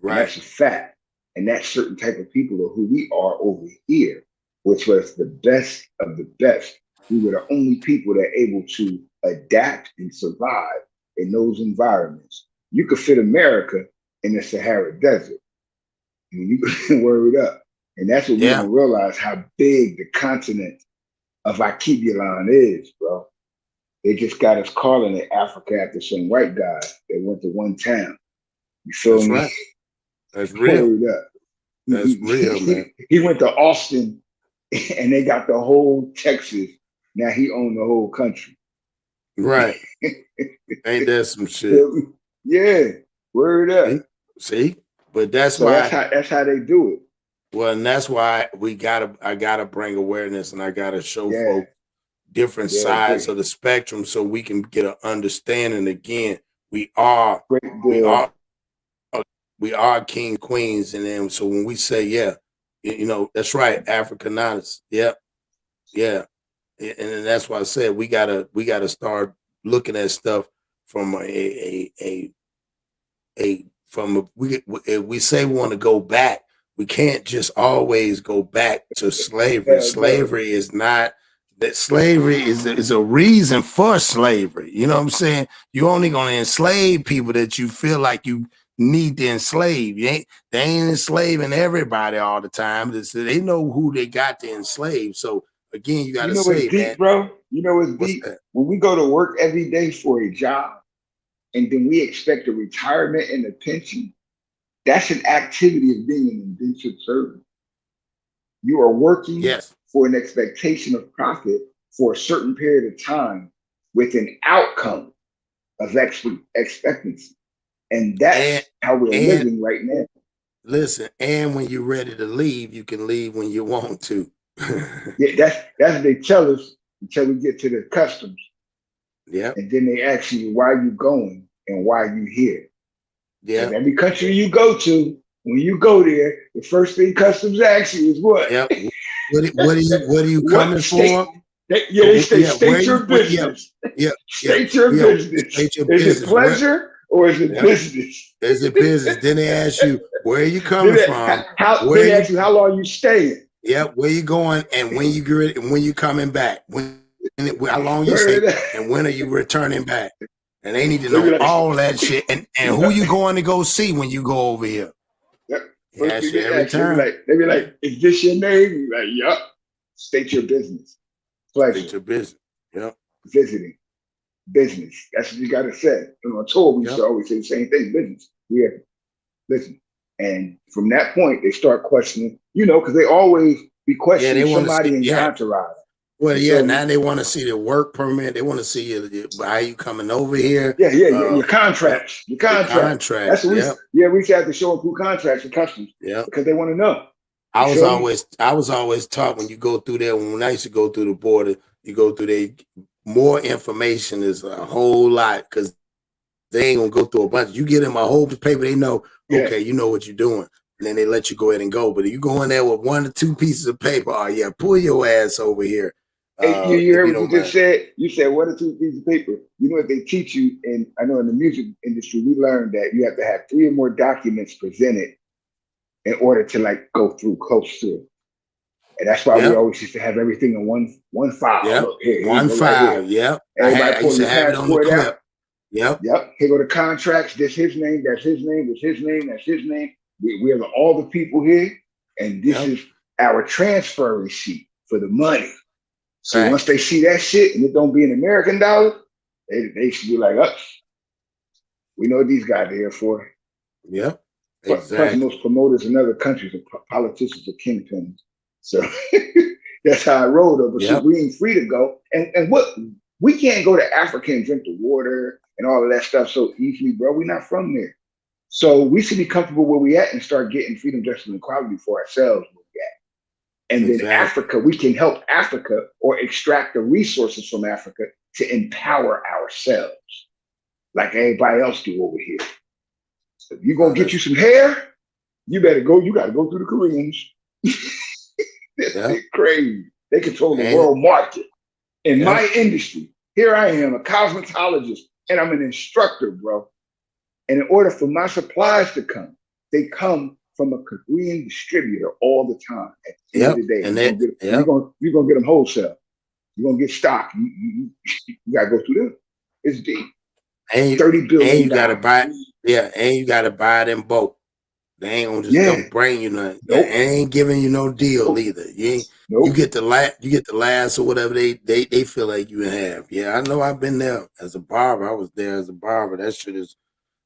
Right. And that's a fact. And that certain type of people are who we are over here, which was the best of the best. We were the only people that are able to adapt and survive in those environments. You could fit America in the Sahara Desert. I mean, you can word up. And that's what we don't realize, how big the continent of Akibulon is, bro. They just got us calling it Africa after some white guy that went to one town. You feel me? Right. That's real. That's real, man. He went to Austin and they got the whole Texas. Now he owned the whole country. Right. Ain't that some shit? Yeah. Word up. See? But that's why that's how they do it. Well, and that's why I gotta bring awareness, and I gotta show folks different sides of the spectrum so we can get an understanding. Again, we are king queens, and then so when we say you know, that's right, Africanatus. Yep. Yeah. And that's why I said we gotta start looking at stuff from if we say we want to go back, we can't just always go back to slavery. Slavery is not that. Slavery is a reason for slavery. You know what I'm saying? You're only gonna enslave people that you feel like you need to enslave. They ain't enslaving everybody all the time. They know who they got to enslave. So again, you gotta say, deep, man, bro. You know what's deep? When we go to work every day for a job, and then we expect a retirement and a pension, that's an activity of being an indentured servant. You are working for an expectation of profit for a certain period of time with an outcome of expectancy. And that's how we're living right now. Listen, and when you're ready to leave, you can leave when you want to. That's what they tell us until we get to the customs. Yeah. And then they ask you why you going and why you here. Yeah. And every country you go to, when you go there, the first thing customs ask you is what? Yep. What are you coming for? They say state your business. State your business. State your is business. It pleasure or is it business? Is it business? Then they ask you where are you coming from? Then they ask you how long you staying. Yep, where you going and when you get and when you coming back. How long you stay and when are you returning back? And they need to know all that shit and who you going to go see when you go over here. Yep. Every time. They be like, is this your name? You're like, yup. State your business. Pleasure. State your business. Yep. Visiting. Business. That's what you gotta say. And on tour, we used to always say the same thing, business. We have business. And from that point, they start questioning, because they always be questioning somebody in your entourage. Well, now they want to see the work permit. They want to see how you coming over here. Your contracts. Your contracts. That's what we used to have to show them through contracts and customs. Yeah. Because they want to know. I was always taught when you go through there, when I used to go through the border, you go through there, more information is a whole lot because they ain't gonna go through a bunch. You get them a whole paper, they know, okay, you know what you're doing. And then they let you go ahead and go. But if you go in there with 1 or 2 pieces of paper, pull your ass over here. Hey, you if heard you what you don't just mind. said? You said 1 or 2 pieces of paper. You know what they teach you, and I know in the music industry we learned that you have to have 3 or more documents presented in order to like go through close to it. And that's why we Yep, always used to have everything in one file. yep. Look, here you One go right here. file. Yep. Everybody I pull used to your have it on the passport out. clip. Yep. Yep. Here go the contracts. This his name. That's his name. That's his name. That's his name. We have all the people here, and this Yep. is our transfer receipt for the money. So once Facts. they see that shit and it don't be an American dollar, they should be like, us. We know what these guys are here for. Yep. Plus, Exactly. most promoters in other countries are politicians or kingpins. So that's how I roll though. But shit, Yep. we ain't free to go. And what we can't go to Africa and drink the water and all of that stuff so easily, bro. We're not from there. So we should be comfortable where we at and start getting freedom, justice, and equality for ourselves where we at. And then Exactly. Africa, we can help Africa or extract the resources from Africa to empower ourselves, like everybody else do over here. So if you're gonna get you some hair, you better go. You got to go through the Koreans. This Yep. shit crazy. They control the And world market. In yep. my industry, here I am, a cosmetologist, and I'm an instructor, bro. And in order for my supplies to come, they come from a Korean distributor all the time. At the end of Yep. the day, And you're that. gonna get Yep. you're gonna get them wholesale. You're gonna get stock. You gotta go through them. It's deep. And $30 and billion. you gotta buy. Yeah. And you gotta buy them both. They ain't gonna just Yeah. come bring you nothing. Nope. They ain't giving you no deal Nope. either. You ain't. You Nope. get the last or whatever they feel like you have. Yeah, I know. I've been there as a barber. I was there as a barber. That shit is.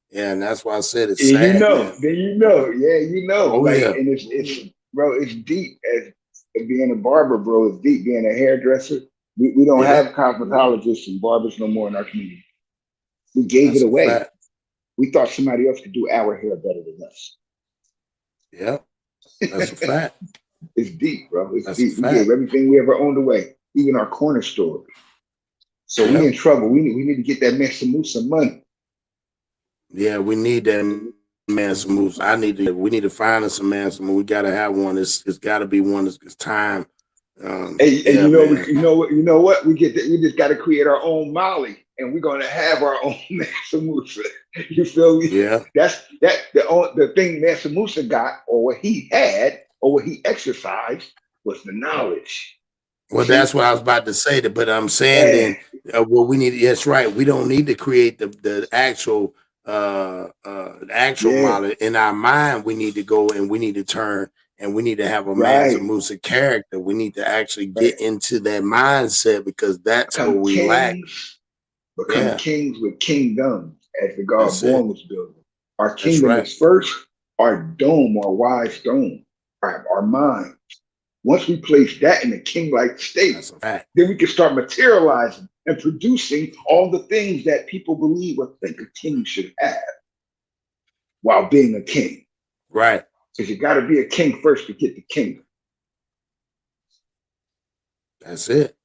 Yeah, and that's why I said it's And sad, man. then you know, yeah, you know, Oh like, yeah. and it's bro, it's deep as being a barber, bro. It's deep being a hairdresser. We don't Yeah. have cosmetologists and barbers no more in our community. We gave That's it a away. fact. We thought somebody else could do our hair better than us. Yep. That's a fact. It's deep, bro. It's That's a deep. We gave fact. everything we ever owned away, even our corner store. So we Yep. in trouble. We need to get that MANSAMUSA money. Yeah, we need that MANSAMUSA. We need to find us some MANSAMUSA. We gotta have one. It's gotta be one. It's time. And Yeah, you know, man. you know what? We just got to create our own Molly, and we're gonna have our own MANSAMUSA. You feel me? Yeah. That's the thing MANSAMUSA got, or what he had, or what he exercised was the knowledge. Well, See? that's what I was about to say. But I'm saying then, well, we need. That's right. We don't need to create the actual Yeah, model in our mind. We need to go and we need to turn and we need to have a right, MANSAMUSA character. We need to actually right. get into that mindset because that's what Become we lack. kings, become Yeah, kings with kingdoms, as the God that's it. born was building. Our That's kingdom right. is first, our dome, our wise dome, our mind. Once we place that in a king-like state, That's a fact. then we can start materializing and producing all the things that people believe or think a king should have while being a king. Right. Because you got to be a king first to get the kingdom. That's it.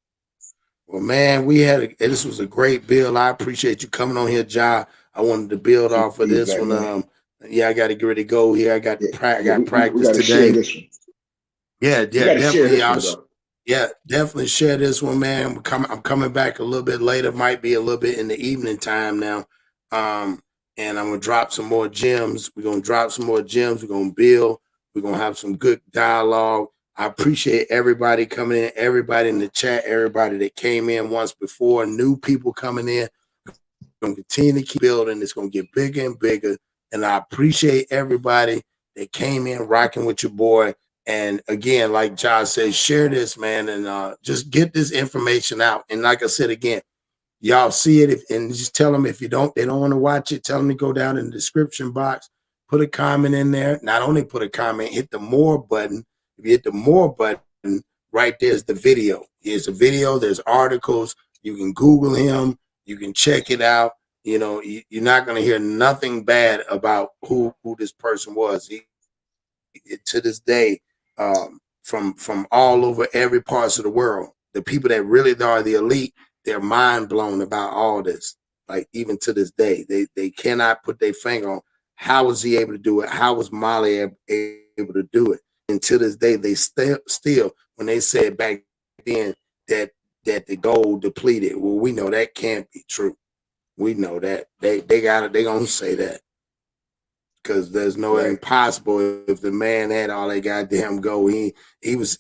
Well, man, this was a great build. I appreciate you coming on here, Ja. I wanted to build off of this Feedback, one. man. Yeah, I got to get ready to go here. I got We practice got to share today. this one. Yeah, We got to share definitely. this one, bro. Yeah, definitely share this one, man. I'm coming back a little bit later. Might be a little bit in the evening time now. And I'm gonna drop some more gems. We're gonna drop some more gems. We're gonna build. We're gonna have some good dialogue. I appreciate everybody coming in, everybody in the chat, everybody that came in once before, new people coming in. We're gonna continue to keep building. It's gonna get bigger and bigger. And I appreciate everybody that came in rocking with your boy. And again, like Josh says, share this, man, and just get this information out. And like I said again, y'all see it, and just tell them if they don't want to watch it, tell them to go down in the description box, put a comment in there. Not only put a comment, hit the more button. If you hit the more button, right there's the video. Here's a video. There's articles. You can Google him. You can check it out. You know, you're not going to hear nothing bad about who this person was. To this day, from all over every parts of the world, the people that really are the elite, they're mind blown about all this. Like even to this day, they cannot put their finger on how was he able to do it? How was Molly able to do it? And to this day, they still when they said back then that that the gold depleted. Well, we know that can't be true. We know that they gonna say that because there's no impossible. If the man had all that goddamn gold, he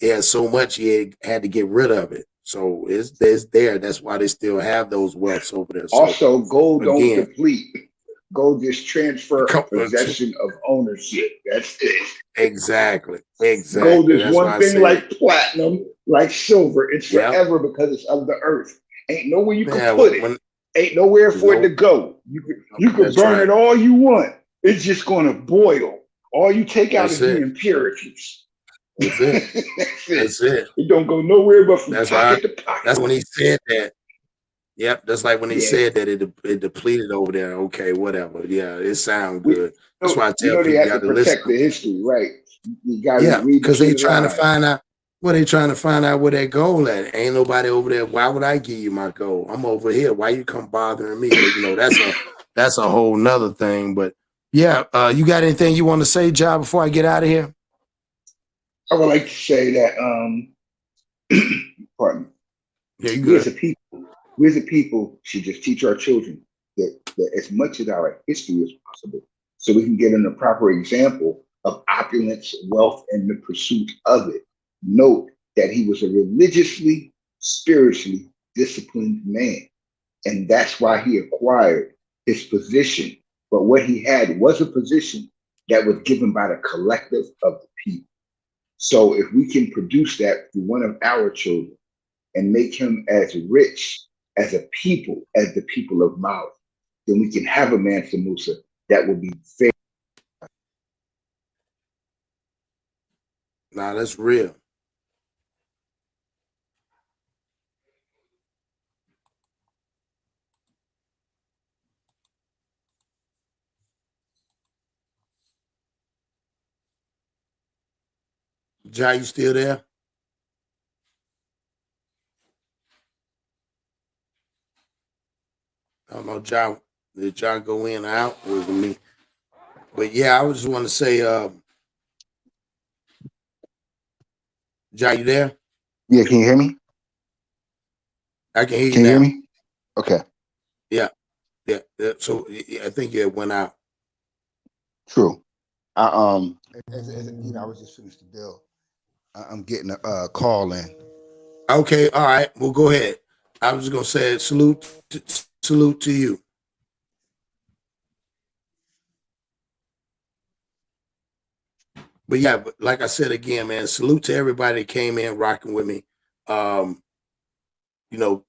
had so much he had to get rid of it. So it's there. That's why they still have those wealths over there. So, also, gold again, don't deplete. Gold just transfer of possession of ownership. That's it. Exactly. Gold is That's one thing like platinum, like silver. It's forever because it's of the earth. Ain't nowhere you can put it. Ain't nowhere for it to go. You could burn it all you want. It's just going to boil. All you take out is the impurities. That's it. That's it. It don't go nowhere but from pocket to pocket. That's when he said that. Yep, that's like when he said that it depleted over there. Okay, whatever. Yeah, it sounds good. That's why I tell people they have to protect the history, right? You got to read because they trying to find out. Well, they trying to find out where that gold at. Ain't nobody over there. Why would I give you my gold? I'm over here. Why you come bothering me? But, that's a whole nother thing. But yeah, you got anything you want to say, Ja, before I get out of here? I would like to say that pardon me. Yeah, you good. We as a people should just teach our children that as much of our history as possible, so we can get in a proper example of opulence, wealth, and the pursuit of it. Note that he was a religiously, spiritually disciplined man, and that's why he acquired his position. But what he had was a position that was given by the collective of the people. So if we can produce that through one of our children and make him as rich as a people, as the people of Mali, then we can have a MANSAMUSA that will be fair. Nah, that's real. Ja, you still there? I don't know, Ja. Did Ja go in or out? Or was it me? But yeah, I just want to say, Ja, you there? Yeah, can you hear me? I can hear you now. Can you hear me? Okay. Yeah. So I think it went out. True. I was just finished the bill. I'm getting a call in. Okay, all right. Well, go ahead. I was just gonna say salute to you. But yeah, but like I said again, man, salute to everybody that came in rocking with me.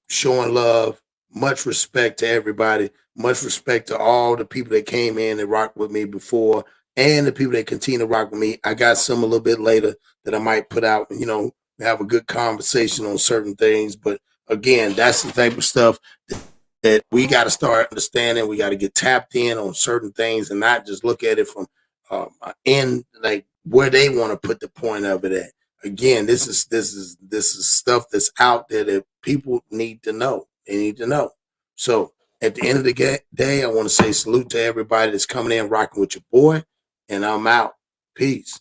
Showing love, much respect to everybody, much respect to all the people that came in and rocked with me before, and the people that continue to rock with me. I got some a little bit later that I might put out, have a good conversation on certain things. But again, that's the type of stuff that we got to start understanding. We got to get tapped in on certain things and not just look at it from in like where they want to put the point of it at. Again, this is stuff that's out there that people need to know. They need to know. So at the end of the day, I want to say salute to everybody that's coming in, rocking with your boy, and I'm out. Peace.